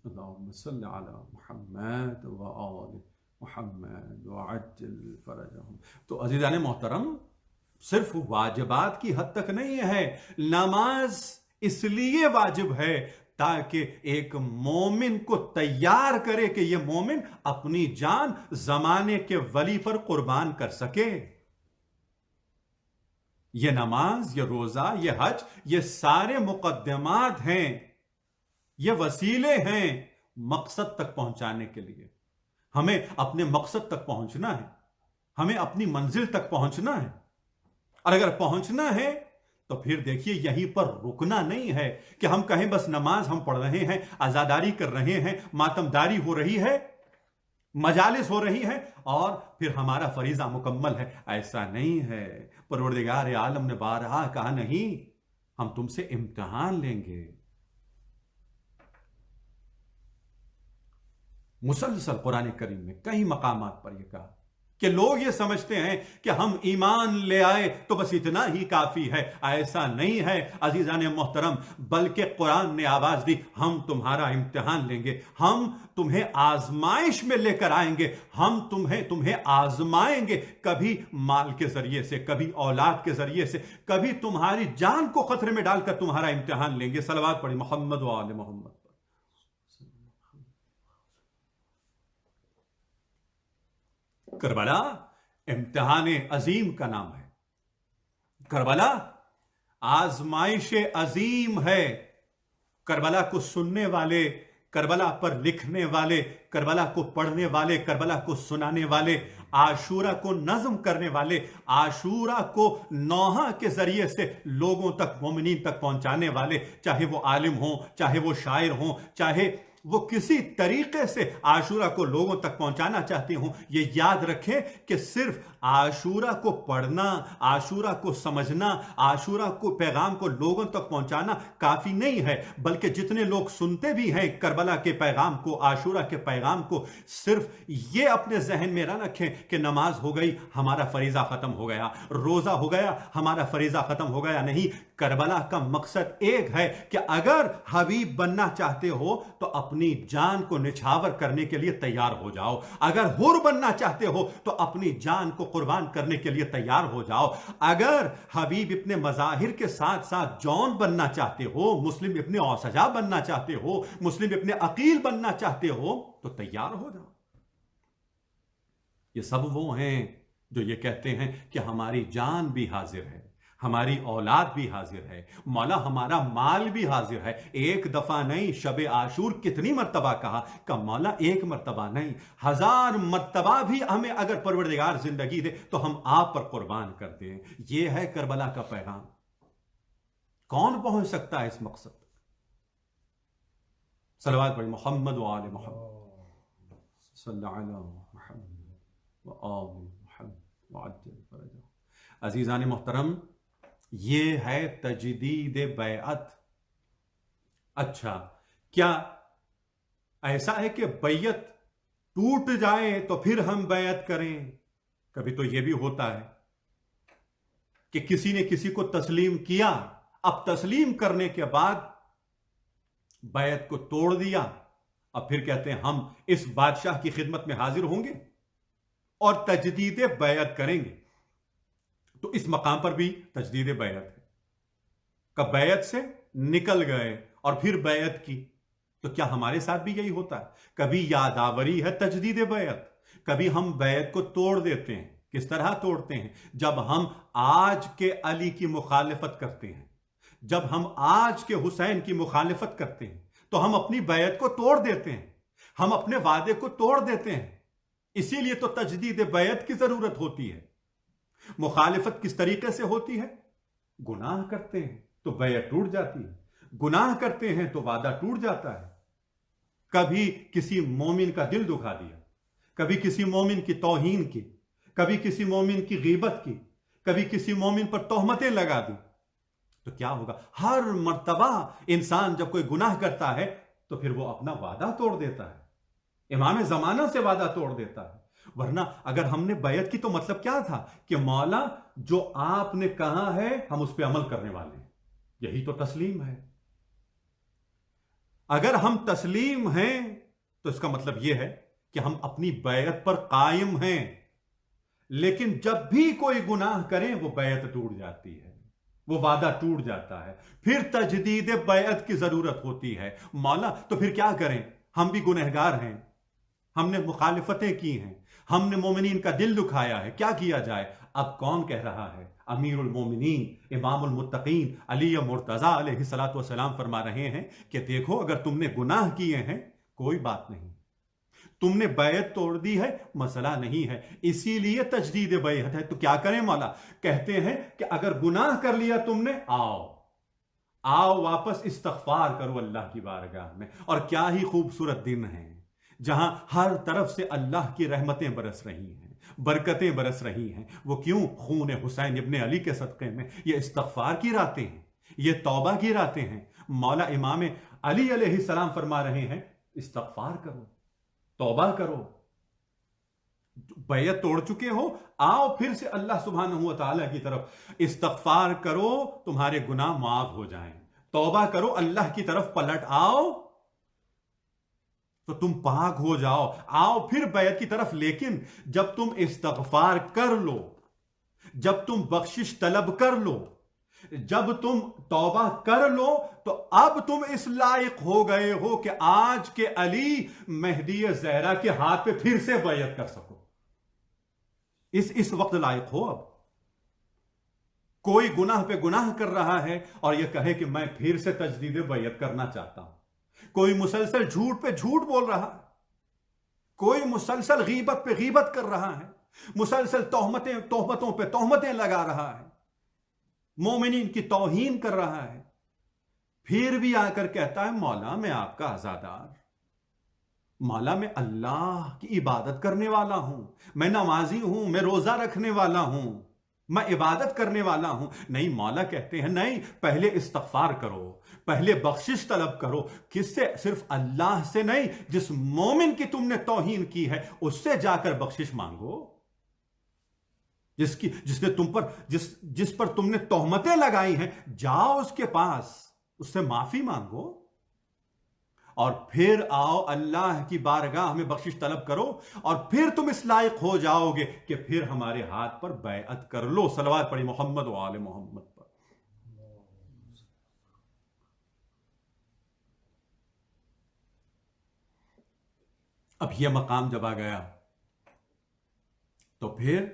Speaker 1: اللہم صلی علی محمد و آل محمد وعجل فرجہم۔
Speaker 2: تو عزیزان محترم، صرف واجبات کی حد تک نہیں ہے، نماز اس لیے واجب ہے تاکہ ایک مومن کو تیار کرے کہ یہ مومن اپنی جان زمانے کے ولی پر قربان کر سکے۔ یہ نماز، یہ روزہ، یہ حج، یہ سارے مقدمات ہیں، یہ وسیلے ہیں مقصد تک پہنچانے کے لیے۔ ہمیں اپنے مقصد تک پہنچنا ہے، ہمیں اپنی منزل تک پہنچنا ہے، اور اگر پہنچنا ہے تو پھر دیکھیے یہیں پر رکنا نہیں ہے کہ ہم کہیں بس نماز ہم پڑھ رہے ہیں، عزاداری کر رہے ہیں، ماتمداری ہو رہی ہے، مجالس ہو رہی ہے اور پھر ہمارا فریضہ مکمل ہے۔ ایسا نہیں ہے۔ پروردگار عالم نے بارہا کہا نہیں، ہم تم سے امتحان لیں گے۔ مسلسل قرآن کریم میں کئی مقامات پر یہ کہا کہ لوگ یہ سمجھتے ہیں کہ ہم ایمان لے آئے تو بس اتنا ہی کافی ہے، ایسا نہیں ہے عزیزان محترم، بلکہ قرآن نے آواز دی ہم تمہارا امتحان لیں گے، ہم تمہیں آزمائش میں لے کر آئیں گے، ہم تمہیں آزمائیں گے، کبھی مال کے ذریعے سے، کبھی اولاد کے ذریعے سے، کبھی تمہاری جان کو خطرے میں ڈال کر تمہارا امتحان لیں گے۔ صلوات پڑھی محمد و آل محمد۔ کربلا امتحان عظیم کا نام ہے، کربلا آزمائش عظیم ہے، کربلا کو سننے والے، کربلا پر لکھنے والے، کربلا کو پڑھنے والے، کربلا کو سنانے والے، عاشورہ کو نظم کرنے والے، عاشورہ کو نوحہ کے ذریعے سے لوگوں تک، مومنین تک پہنچانے والے، چاہے وہ عالم ہوں، چاہے وہ شاعر ہوں، چاہے وہ کسی طریقے سے عاشورہ کو لوگوں تک پہنچانا چاہتے ہوں، یہ یاد رکھیں کہ صرف عاشورہ کو پڑھنا، عاشورہ کو سمجھنا، عاشورہ کو پیغام کو لوگوں تک پہنچانا کافی نہیں ہے، بلکہ جتنے لوگ سنتے بھی ہیں کربلا کے پیغام کو، عاشورہ کے پیغام کو، صرف یہ اپنے ذہن میں نہ رکھیں کہ نماز ہو گئی ہمارا فریضہ ختم ہو گیا، روزہ ہو گیا ہمارا فریضہ ختم ہو گیا۔ نہیں، کربلا کا مقصد ایک ہے کہ اگر حبیب بننا چاہتے ہو تو اپنی جان کو نچھاور کرنے کے لیے تیار ہو جاؤ، اگر حر بننا چاہتے ہو تو اپنی جان کو قربان کرنے کے لیے تیار ہو جاؤ، اگر حبیب ابن مظاہر کے ساتھ ساتھ جون بننا چاہتے ہو، مسلم ابن اوسجا بننا چاہتے ہو، مسلم ابن عقیل بننا چاہتے ہو تو تیار ہو جاؤ۔ یہ سب وہ ہیں جو یہ کہتے ہیں کہ ہماری جان بھی حاضر ہے، ہماری اولاد بھی حاضر ہے، مولا ہمارا مال بھی حاضر ہے۔ ایک دفعہ نہیں، شب عاشور کتنی مرتبہ کہا کہ مولا ایک مرتبہ نہیں، 1000 مرتبہ بھی ہمیں اگر پروردگار زندگی دے تو ہم آپ پر قربان کر دیں۔ یہ ہے کربلا کا پیغام۔ کون پہنچ سکتا ہے اس مقصد تک؟ صلوات پڑھی محمد و آل محمد، صلی اللہ علیہ محمد و آل محمد وعجل فرجہ۔ عزیزان محترم، یہ ہے تجدید بیعت۔ اچھا، کیا ایسا ہے کہ بیعت ٹوٹ جائے تو پھر ہم بیعت کریں؟ کبھی تو یہ بھی ہوتا ہے کہ کسی نے کسی کو تسلیم کیا، اب تسلیم کرنے کے بعد بیعت کو توڑ دیا، اب پھر کہتے ہیں ہم اس بادشاہ کی خدمت میں حاضر ہوں گے اور تجدید بیعت کریں گے۔ تو اس مقام پر بھی تجدید بیعت ہے کہ بیعت سے نکل گئے اور پھر بیعت کی۔ تو کیا ہمارے ساتھ بھی یہی ہوتا ہے؟ کبھی یادآوری ہے تجدید بیعت، کبھی ہم بیعت کو توڑ دیتے ہیں۔ کس طرح توڑتے ہیں؟ جب ہم آج کے علی کی مخالفت کرتے ہیں، جب ہم آج کے حسین کی مخالفت کرتے ہیں تو ہم اپنی بیعت کو توڑ دیتے ہیں، ہم اپنے وعدے کو توڑ دیتے ہیں۔ اسی لیے تو تجدید بیعت کی ضرورت ہوتی ہے۔ مخالفت کس طریقے سے ہوتی ہے؟ گناہ کرتے ہیں تو بیعت ٹوٹ جاتی ہے، گناہ کرتے ہیں تو وعدہ ٹوٹ جاتا ہے۔ کبھی کسی مومن کا دل دکھا دیا، کبھی کسی مومن کی توہین کی، کبھی کسی مومن کی غیبت کی، کبھی کسی مومن پر تہمتیں لگا دی، تو کیا ہوگا؟ ہر مرتبہ انسان جب کوئی گناہ کرتا ہے تو پھر وہ اپنا وعدہ توڑ دیتا ہے، امام زمانہ سے وعدہ توڑ دیتا ہے۔ ورنہ اگر ہم نے بیعت کی تو مطلب کیا تھا کہ مولا جو آپ نے کہا ہے ہم اس پہ عمل کرنے والے ہیں، یہی تو تسلیم ہے۔ اگر ہم تسلیم ہیں تو اس کا مطلب یہ ہے کہ ہم اپنی بیعت پر قائم ہیں، لیکن جب بھی کوئی گناہ کریں وہ بیعت ٹوٹ جاتی ہے، وہ وعدہ ٹوٹ جاتا ہے، پھر تجدید بیعت کی ضرورت ہوتی ہے۔ مولا تو پھر کیا کریں؟ ہم بھی گنہگار ہیں، ہم نے مخالفتیں کی ہیں، ہم نے مومنین کا دل دکھایا ہے، کیا کیا جائے؟ اب کون کہہ رہا ہے؟ امیر المومنین امام المتقین علی مرتضیٰ علیہ الصلوۃ والسلام فرما رہے ہیں کہ دیکھو اگر تم نے گناہ کیے ہیں کوئی بات نہیں، تم نے بیعت توڑ دی ہے مسئلہ نہیں ہے، اسی لیے تجدید بیعت ہے۔ تو کیا کریں مولا؟ کہتے ہیں کہ اگر گناہ کر لیا تم نے، آؤ واپس استغفار کرو اللہ کی بارگاہ میں۔ اور کیا ہی خوبصورت دن ہے جہاں ہر طرف سے اللہ کی رحمتیں برس رہی ہیں، برکتیں برس رہی ہیں۔ وہ کیوں؟ خون حسین ابن علی کے صدقے میں یہ استغفار کی راتیں ہیں، یہ توبہ کی راتیں ہیں۔ مولا امام علی علیہ السلام فرما رہے ہیں استغفار کرو، توبہ کرو، بیعت توڑ چکے ہو، آؤ پھر سے اللہ سبحانہ و تعالیٰ کی طرف استغفار کرو، تمہارے گناہ معاف ہو جائیں، توبہ کرو، اللہ کی طرف پلٹ آؤ تو تم پاک ہو جاؤ، آؤ پھر بیعت کی طرف۔ لیکن جب تم استغفار کر لو، جب تم بخشش طلب کر لو، جب تم توبہ کر لو تو اب تم اس لائق ہو گئے ہو کہ آج کے علی مہدی زہرا کے ہاتھ پہ پھر سے بیعت کر سکو، اس وقت لائق ہو۔ اب کوئی گناہ پہ گناہ کر رہا ہے اور یہ کہے کہ میں پھر سے تجدید بیعت کرنا چاہتا ہوں. کوئی مسلسل جھوٹ پہ جھوٹ بول رہا ہے, کوئی مسلسل غیبت پہ غیبت کر رہا ہے, مسلسل تہمتوں پہ تہمتیں لگا رہا ہے, مومنین کی توہین کر رہا ہے, پھر بھی آ کر کہتا ہے مولا میں آپ کا عزادار, مولا میں اللہ کی عبادت کرنے والا ہوں, میں نمازی ہوں, میں روزہ رکھنے والا ہوں, میں عبادت کرنے والا ہوں. نہیں, مولا کہتے ہیں نہیں, پہلے استغفار کرو, پہلے بخشش طلب کرو. کس سے؟ صرف اللہ سے نہیں, جس مومن کی تم نے توہین کی ہے اس سے جا کر بخشش مانگو. جس نے تم پر جس پر تم نے تہمتیں لگائی ہیں, جاؤ اس کے پاس, اس سے معافی مانگو, اور پھر آؤ اللہ کی بارگاہ میں بخشش طلب کرو, اور پھر تم اس لائق ہو جاؤ گے کہ پھر ہمارے ہاتھ پر بیعت کر لو. صلوات پڑھی محمد و آل محمد پر. اب یہ مقام جب آ گیا تو پھر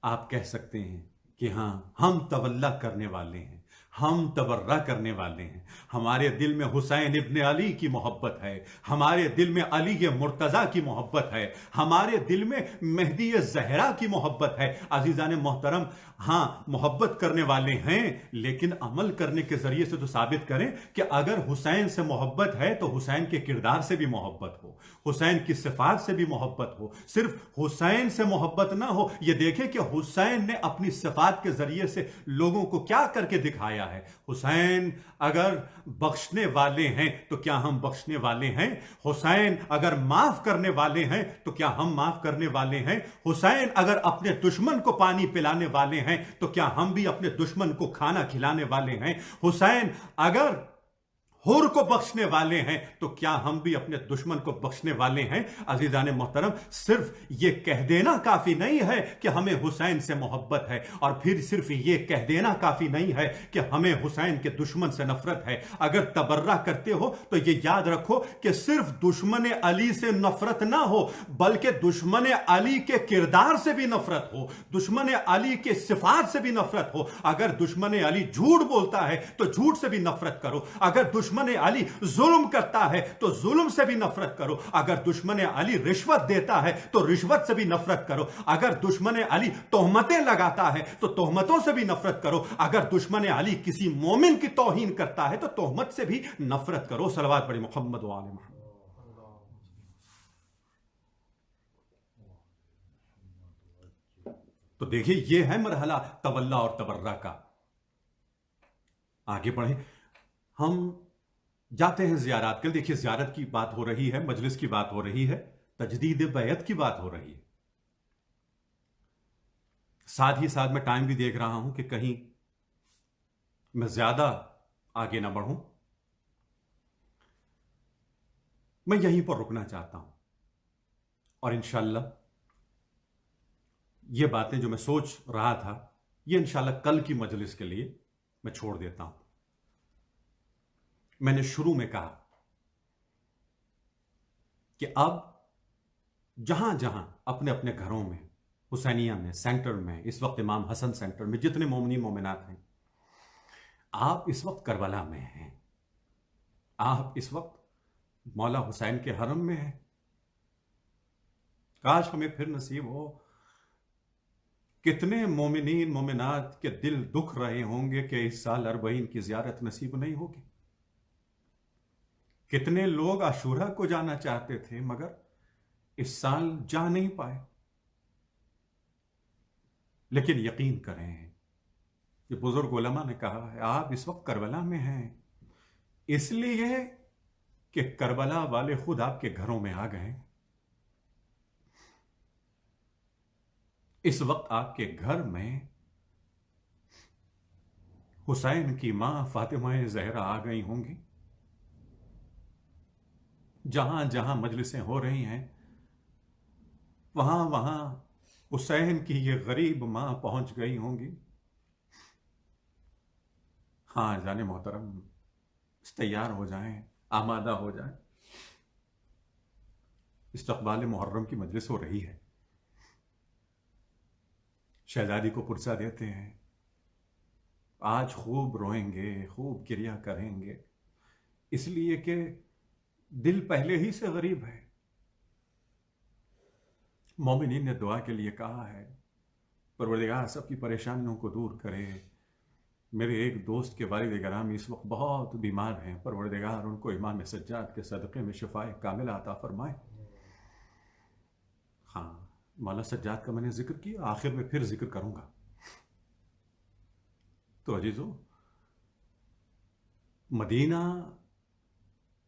Speaker 2: آپ کہہ سکتے ہیں کہ ہاں ہم تولا کرنے والے ہیں, ہم تبرہ کرنے والے ہیں. ہمارے دل میں حسین ابن علی کی محبت ہے, ہمارے دل میں علی مرتضیٰ کی محبت ہے, ہمارے دل میں مہدی زہرا کی محبت ہے. عزیزان محترم, ہاں محبت کرنے والے ہیں, لیکن عمل کرنے کے ذریعے سے تو ثابت کریں کہ اگر حسین سے محبت ہے تو حسین کے کردار سے بھی محبت ہو, حسین کی صفات سے بھی محبت ہو. صرف حسین سے محبت نہ ہو, یہ دیکھیں کہ حسین نے اپنی صفات کے ذریعے سے لوگوں کو کیا کر کے دکھایا ہے. حسین اگر بخشنے والے ہیں تو کیا ہم بخشنے والے ہیں؟ حسین اگر معاف کرنے والے ہیں تو کیا ہم معاف کرنے والے ہیں؟ حسین اگر اپنے دشمن کو پانی پلانے والے ہیں تو کیا ہم بھی اپنے دشمن کو کھانا کھلانے والے ہیں؟ حسین اگر حر کو بخشنے والے ہیں تو کیا ہم بھی اپنے دشمن کو بخشنے والے ہیں؟ عزیزان محترم, صرف یہ کہہ دینا کافی نہیں ہے کہ ہمیں حسین سے محبت ہے, اور پھر صرف یہ کہہ دینا کافی نہیں ہے کہ ہمیں حسین کے دشمن سے نفرت ہے. اگر تبرہ کرتے ہو تو یہ یاد رکھو کہ صرف دشمن علی سے نفرت نہ ہو, بلکہ دشمن علی کے کردار سے بھی نفرت ہو, دشمن علی کے صفات سے بھی نفرت ہو. اگر دشمن علی جھوٹ بولتا ہے تو جھوٹ سے بھی نفرت کرو, اگر دشمن علی ظلم کرتا ہے تو ظلم سے بھی نفرت کرو, اگر دشمن علی رشوت دیتا ہے تو رشوت سے بھی نفرت کرو, اگر دشمن علی تہمتیں لگاتا ہے تو تہمتوں سے بھی نفرت کرو, اگر دشمن علی کسی مومن کی توہین کرتا ہے تو تہمت سے بھی نفرت کرو. صلوات پڑھی محمد و آل محمد. تو دیکھیے یہ ہے مرحلہ تولا اور تبرہ کا. آگے بڑھیں, ہم جاتے ہیں زیارات کے. دیکھیے زیارت کی بات ہو رہی ہے, مجلس کی بات ہو رہی ہے, تجدید بیعت کی بات ہو رہی ہے. ساتھ ہی ساتھ میں ٹائم بھی دیکھ رہا ہوں کہ کہیں میں زیادہ آگے نہ بڑھوں, میں یہیں پر رکنا چاہتا ہوں, اور انشاءاللہ یہ باتیں جو میں سوچ رہا تھا یہ انشاءاللہ کل کی مجلس کے لیے میں چھوڑ دیتا ہوں. میں نے شروع میں کہا کہ اب جہاں جہاں اپنے اپنے گھروں میں, حسینیہ میں, سینٹر میں, اس وقت امام حسن سینٹر میں جتنے مومنین مومنات ہیں, آپ اس وقت کربلا میں ہیں, آپ اس وقت مولا حسین کے حرم میں ہیں. کاش ہمیں پھر نصیب ہو. کتنے مومنین مومنات کے دل دکھ رہے ہوں گے کہ اس سال اربعین کی زیارت نصیب نہیں ہوگی. کتنے لوگ عاشورہ کو جانا چاہتے تھے مگر اس سال جا نہیں پائے. لیکن یقین کریں, یہ بزرگ علماء نے کہا ہے آپ اس وقت کربلا میں ہیں اس لیے کہ کربلا والے خود آپ کے گھروں میں آ گئے. اس وقت آپ کے گھر میں حسین کی ماں فاطمہ زہرا آ گئی ہوں گی. جہاں جہاں مجلسیں ہو رہی ہیں وہاں وہاں حسین کی یہ غریب ماں پہنچ گئی ہوں گی. ہاں جان محترم, تیار ہو جائیں, آمادہ ہو جائیں, استقبال محرم کی مجلس ہو رہی ہے. شہزادی کو پرسہ دیتے ہیں, آج خوب روئیں گے، خوب کریا کریں گے، اس لیے کہ دل پہلے ہی سے غریب ہے۔ مومنین نے دعا کے لیے کہا ہے پروردگار سب کی پریشانیوں کو دور کرے۔ میرے ایک دوست کے والد گرامی اس وقت بہت بیمار ہیں، پروردگار ان کو امام سجاد کے صدقے میں شفاء کاملہ عطا فرمائے۔ ہاں، مولا سجاد کا میں نے ذکر کیا، آخر میں پھر ذکر کروں گا۔ تو عزیزو، مدینہ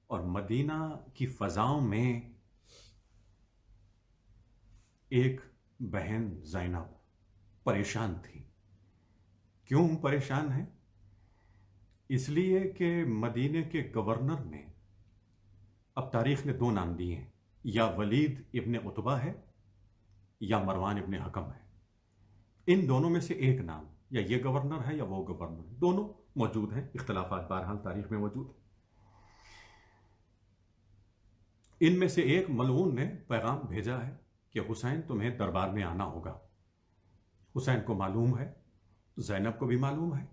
Speaker 2: اور مدینہ کی فضاؤں میں ایک بہن زینب پریشان تھی۔ کیوں پریشان ہے؟ اس لیے کہ مدینے کے گورنر نے، اب تاریخ نے دو نام دیے ہیں، یا ولید ابن عتبہ ہے یا مروان ابن حکم ہے۔ ان دونوں میں سے ایک نام، یا یہ گورنر ہے یا وہ گورنر، دونوں موجود ہیں، اختلافات بہرحال تاریخ میں موجود ہیں۔ ان میں سے ایک ملعون نے پیغام بھیجا ہے کہ حسین تمہیں دربار میں آنا ہوگا۔ حسین کو معلوم ہے، زینب کو بھی معلوم ہے۔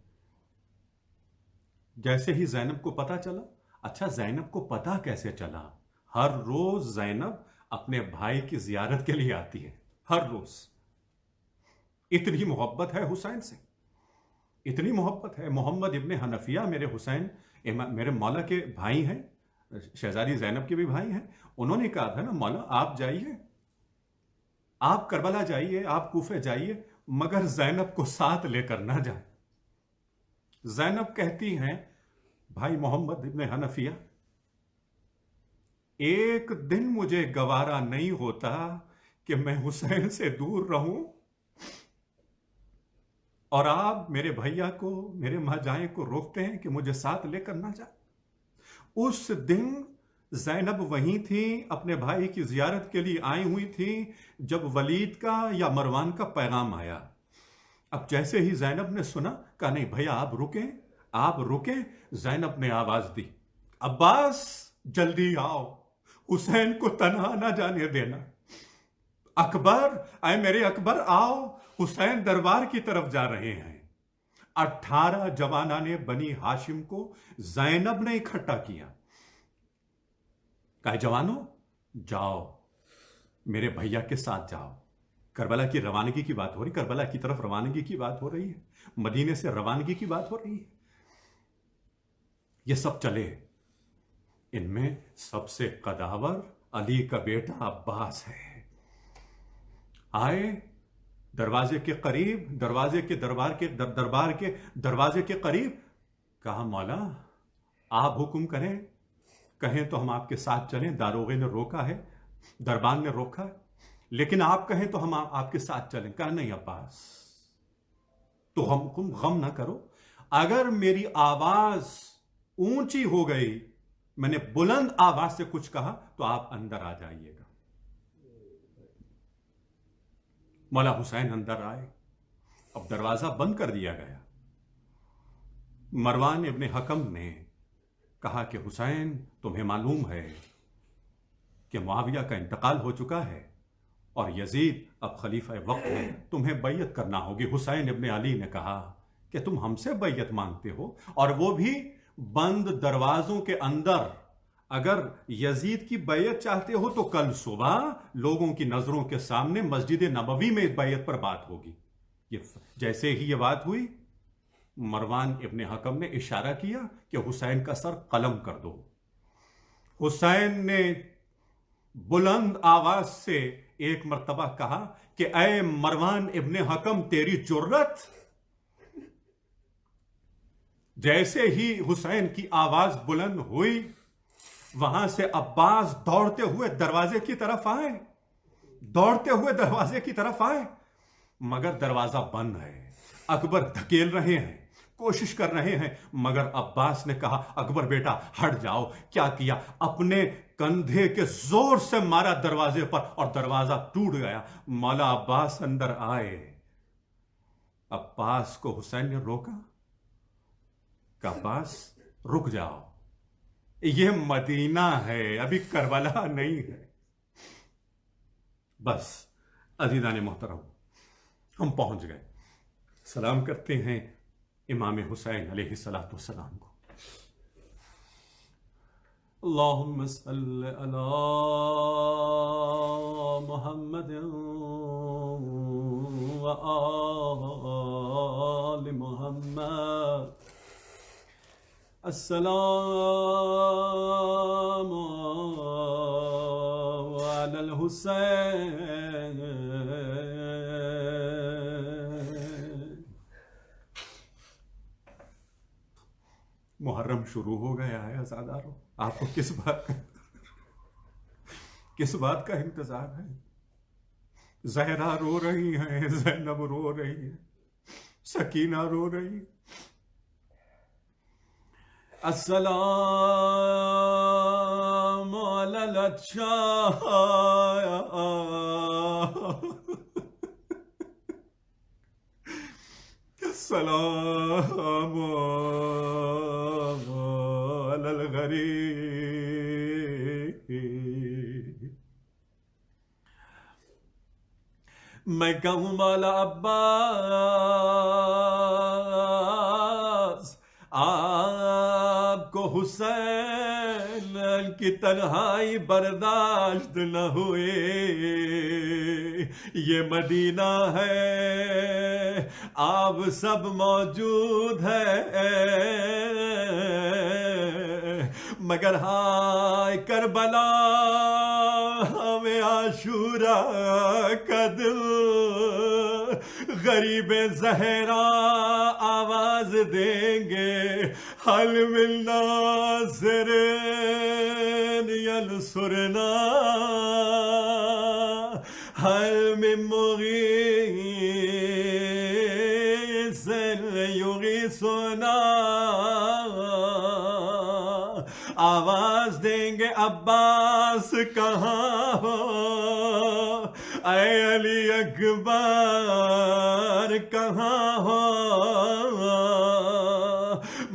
Speaker 2: جیسے ہی زینب کو پتا چلا، اچھا زینب کو پتا کیسے چلا؟ ہر روز زینب اپنے بھائی کی زیارت کے لیے آتی ہے، ہر روز۔ اتنی محبت ہے حسین سے، اتنی محبت ہے۔ محمد ابن حنفیہ میرے حسین، میرے مولا کے بھائی ہیں، شہزادی زینب کے بھی بھائی ہیں۔ انہوں نے کہا تھا نا مولا آپ جائیے، آپ کربلا جائیے، آپ کوفے جائیے، مگر زینب کو ساتھ لے کر نہ جائیں۔ زینب کہتی ہیں بھائی محمد ابن حنفیہ، ایک دن مجھے گوارا نہیں ہوتا کہ میں حسین سے دور رہوں اور آپ میرے بھیا کو، میرے ماجائیں کو روکتے ہیں کہ مجھے ساتھ لے کر نہ جائیں۔ اس دن زینب وہیں تھی، اپنے بھائی کی زیارت کے لیے آئی ہوئی تھی، جب ولید کا یا مروان کا پیغام آیا۔ اب جیسے ہی زینب نے سنا، کہا نہیں بھیا آپ رکیں، آپ رکیں۔ زینب نے آواز دی عباس جلدی آؤ، حسین کو تنہا نہ جانے دینا۔ اکبر، اے میرے اکبر آؤ، حسین دربار کی طرف جا رہے ہیں۔ 18 جوانان بنی ہاشم کو زینب نے اکٹھا کیا، کہا جوانوں جاؤ، میرے بھیا کے ساتھ جاؤ۔ کربلا کی روانگی کی بات ہو رہی، کربلا کی طرف روانگی کی بات ہو رہی ہے، مدینے سے روانگی کی بات ہو رہی ہے۔ یہ سب چلے، ان میں سب سے قداور علی کا بیٹا عباس ہے۔ آئے دروازے کے قریب، دربار کے دروازے کے قریب، کہا مولا آپ حکم کریں، کہیں تو ہم آپ کے ساتھ چلیں۔ داروغے نے روکا ہے، دربان نے روکا ہے، لیکن آپ کہیں تو ہم آپ کے ساتھ چلیں۔ کہا نہیں عباس، تو تم غم نہ کرو، اگر میری آواز اونچی ہو گئی، میں نے بلند آواز سے کچھ کہا، تو آپ اندر آ جائیے گا۔ مولا حسین اندر آئے، اب دروازہ بند کر دیا گیا۔ مروان ابن حکم نے کہا کہ حسین تمہیں معلوم ہے کہ معاویہ کا انتقال ہو چکا ہے اور یزید اب خلیفہ وقت ہے، تمہیں بیعت کرنا ہوگی۔ حسین ابن علی نے کہا کہ تم ہم سے بیعت مانگتے ہو، اور وہ بھی بند دروازوں کے اندر۔ اگر یزید کی بیعت چاہتے ہو تو کل صبح لوگوں کی نظروں کے سامنے مسجد نبوی میں اس بیعت پر بات ہوگی۔ جیسے ہی یہ بات ہوئی، مروان ابن حکم نے اشارہ کیا کہ حسین کا سر قلم کر دو۔ حسین نے بلند آواز سے ایک مرتبہ کہا کہ اے مروان ابن حکم تیری جرت! جیسے ہی حسین کی آواز بلند ہوئی، وہاں سے عباس دوڑتے ہوئے دروازے کی طرف آئے، مگر دروازہ بند ہے۔ اکبر دھکیل رہے ہیں، کوشش کر رہے ہیں، مگر عباس نے کہا اکبر بیٹا ہٹ جاؤ۔ کیا کیا؟ اپنے کندھے کے زور سے مارا دروازے پر اور دروازہ ٹوٹ گیا۔ مولا عباس اندر آئے، عباس کو حسین نے روکا، کہ عباس رک جاؤ، یہ مدینہ ہے، ابھی کربلا نہیں ہے۔ بس عزیزان محترم، ہم پہنچ گئے۔ سلام کرتے ہیں امام حسین علیہ السلام کو. اللہم صل علی محمد و آل محمد. السلام علی الحسین. محرم شروع ہو گیا ہے عزادارو. آپ کو کس بات کا انتظار ہے؟ زہرا رو رہی ہیں، زینب رو رہی ہے، سکینہ رو رہی ہے. السلام علی الاتشاء. السلام علی الغریب. میں کہوں مولا عباس آپ کو حسین کی تنہائی برداشت نہ ہوئے. یہ مدینہ ہے، آپ سب موجود ہے، مگر ہائے کربلا ہمیں عاشوراء کا دل. غریب زہرا آواز دیں گے، حل من ناصر ینصرنا، حل من مغیث یغیثنا. آواز دیں گے عباس کہاں ہو، اے علی اکبر کہاں ہو.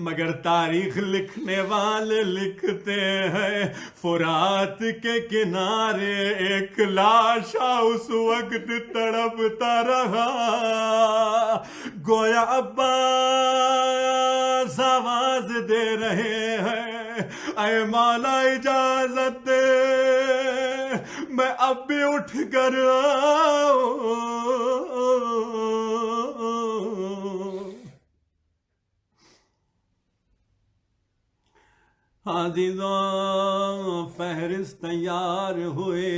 Speaker 2: مگر تاریخ لکھنے والے لکھتے ہیں فرات کے کنارے ایک لاشا اس وقت تڑپتا رہا. گویا عباس آواز دے رہے ہیں، اے مولا اجازت دے میں اب بھی اٹھ کر عزیزاں. فہرست تیار ہوئے،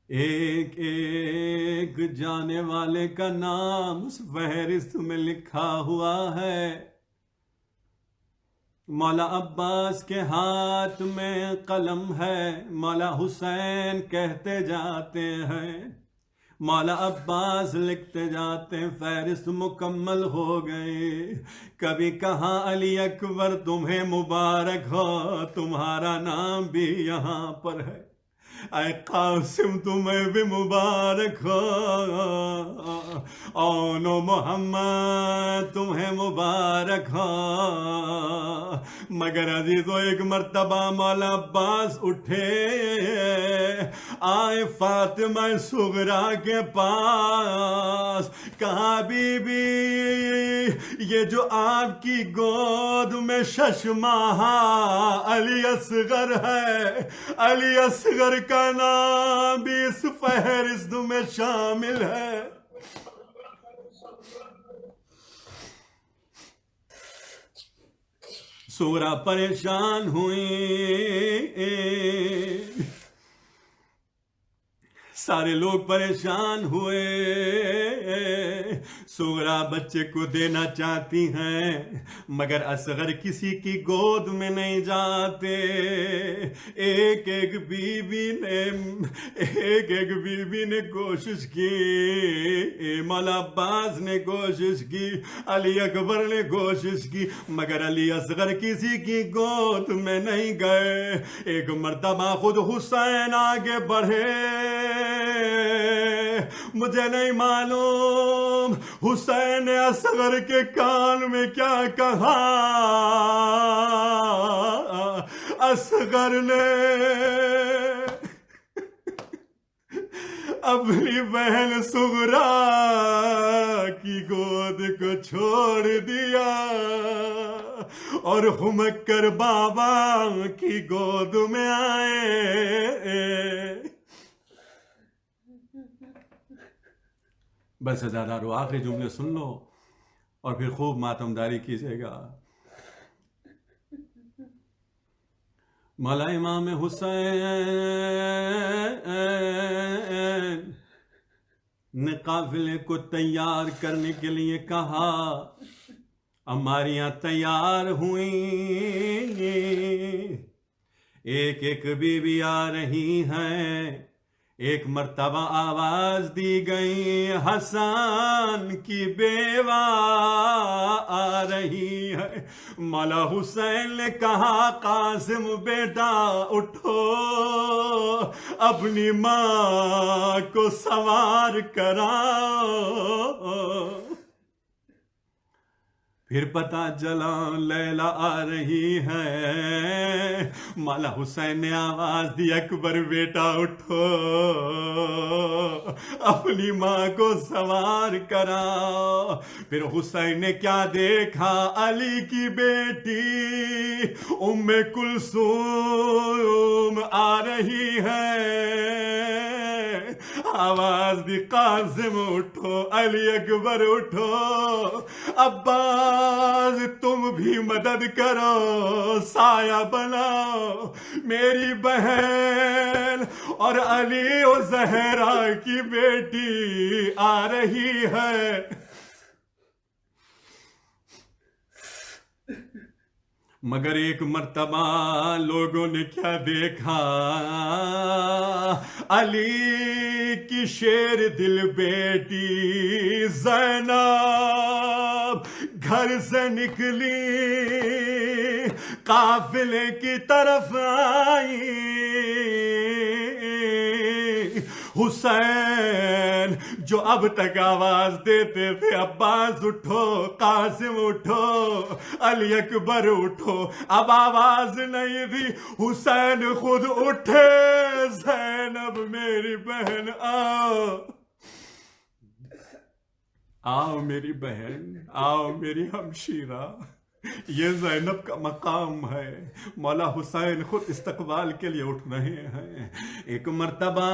Speaker 2: ایک ایک جانے والے کا نام اس فہرست میں لکھا ہوا ہے. مولا عباس کے ہاتھ میں قلم ہے، مولا حسین کہتے جاتے ہیں، مولا عباس لکھتے جاتے ہیں. فہرست مکمل ہو گئے. کبھی کہاں علی اکبر تمہیں مبارک ہو، تمہارا نام بھی یہاں پر ہے. اے قاسم تمہیں بھی مبارک ہو، اونو محمد تمہیں مبارک ہو. مگر عزیزو ایک مرتبہ مولا عباس اٹھے، آئے فاطمہ صغرا کے پاس. کہا بی بی یہ جو آپ کی گود میں 6 ماہا علی اصغر ہے، علی اصغر کا نام بھی اس فہرست میں شامل ہے. صغرا پریشان ہوئی، سارے لوگ پریشان ہوئے. صغرا بچے کو دینا چاہتی ہیں مگر اصغر کسی کی گود میں نہیں جاتے. ایک ایک بیوی نے کوشش کی، مولا عباس نے کوشش کی، علی اکبر نے کوشش کی، مگر علی اصغر کسی کی گود میں نہیں گئے. ایک مرتبہ خود حسین آگے بڑھے. مجھے نہیں معلوم حسین نے اصغر کے کان میں کیا کہا. اپنی بہن صغرا کی گود کو چھوڑ دیا اور ہمک کر بابا کی گود میں آئے. بس ازادارو آخری جملے سن لو اور پھر خوب ماتمداری کیجیے گا. مولا امام حسین نے قافلے کو تیار کرنے کے لیے کہا. عماریاں تیار ہوئیں، ایک ایک بیوی آ رہی ہیں. ایک مرتبہ آواز دی گئی حسن کی بیوہ آ رہی ہے. مولا حسین نے کہا قاسم بیٹا اٹھو، اپنی ماں کو سوار کراؤ. پھر پتہ چلا لیلا آ رہی ہے. مولا حسین نے آواز دی اکبر بیٹا اٹھو، اپنی ماں کو سوار کرا. پھر حسین نے کیا دیکھا؟ علی کی بیٹی ام کلثوم آ رہی ہے. آواز دی قاسم اٹھو، علی اکبر اٹھو، عباس تم بھی مدد کرو، سایہ بناؤ. میری بہن اور علی و زہرا کی بیٹی آ رہی ہے. مگر ایک مرتبہ لوگوں نے کیا دیکھا؟ علی کی شیر دل بیٹی زینب گھر سے نکلی، قافلے کی طرف آئی. حسین جو اب تک آواز دیتے تھے عباس اٹھو، قاسم اٹھو، علی اکبر اٹھو، اب آواز نہیں دی. حسین خود اٹھے، زینب میری بہن آؤ، آؤ میری بہن، آؤ میری ہمشیرہ. یہ زینب کا مقام ہے. مولا حسین خود استقبال کے لیے اٹھ رہے ہیں. ایک مرتبہ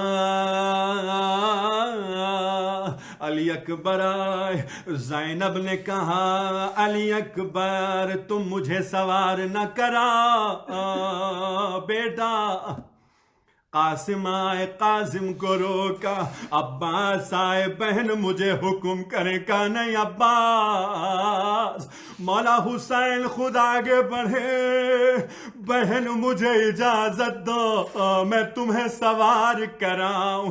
Speaker 2: علی اکبر آئے. زینب نے کہا علی اکبر تم مجھے سوار نہ کرا بیٹا. قاسم آئے، قاسم کو روکا. عباس آئے، بہن مجھے حکم کرے کا نہیں عباس. مولا حسین خود آگے بڑھے، بہن مجھے اجازت دو میں تمہیں سوار کراؤں.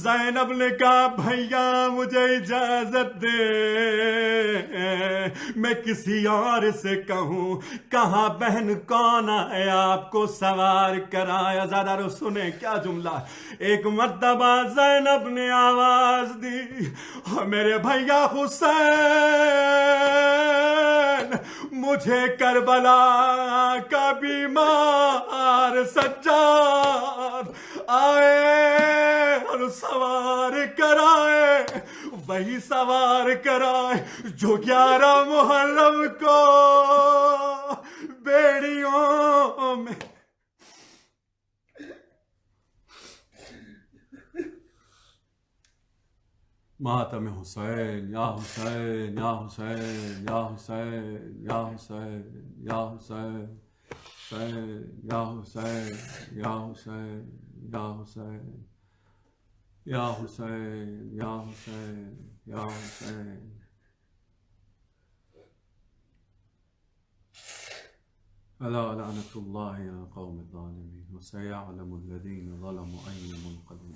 Speaker 2: زینب نے کہا بھیا مجھے اجازت دے، میں کسی اور سے کہوں. کہاں بہن کون آئے آپ کو سوار کرایا؟ زیادہ رو سنیں کیا جملہ. ایک مرتبہ زینب نے آواز دی میرے بھیا حسین مجھے کربلا کا بیمار سجاد آئے اور سوار کرائے. وہی سوار کرائے جو 11 محرم کو بیڑیوں میں ماتم حسین. یا حسین یا حسین یا حسین یا حسین یا حسین یا حسین یا حسین یا حسین یا حسین یا حسین یا حسین. ألا لعنة الله على القوم الظالمين وسيعلم الذين ظلموا أي منقلب.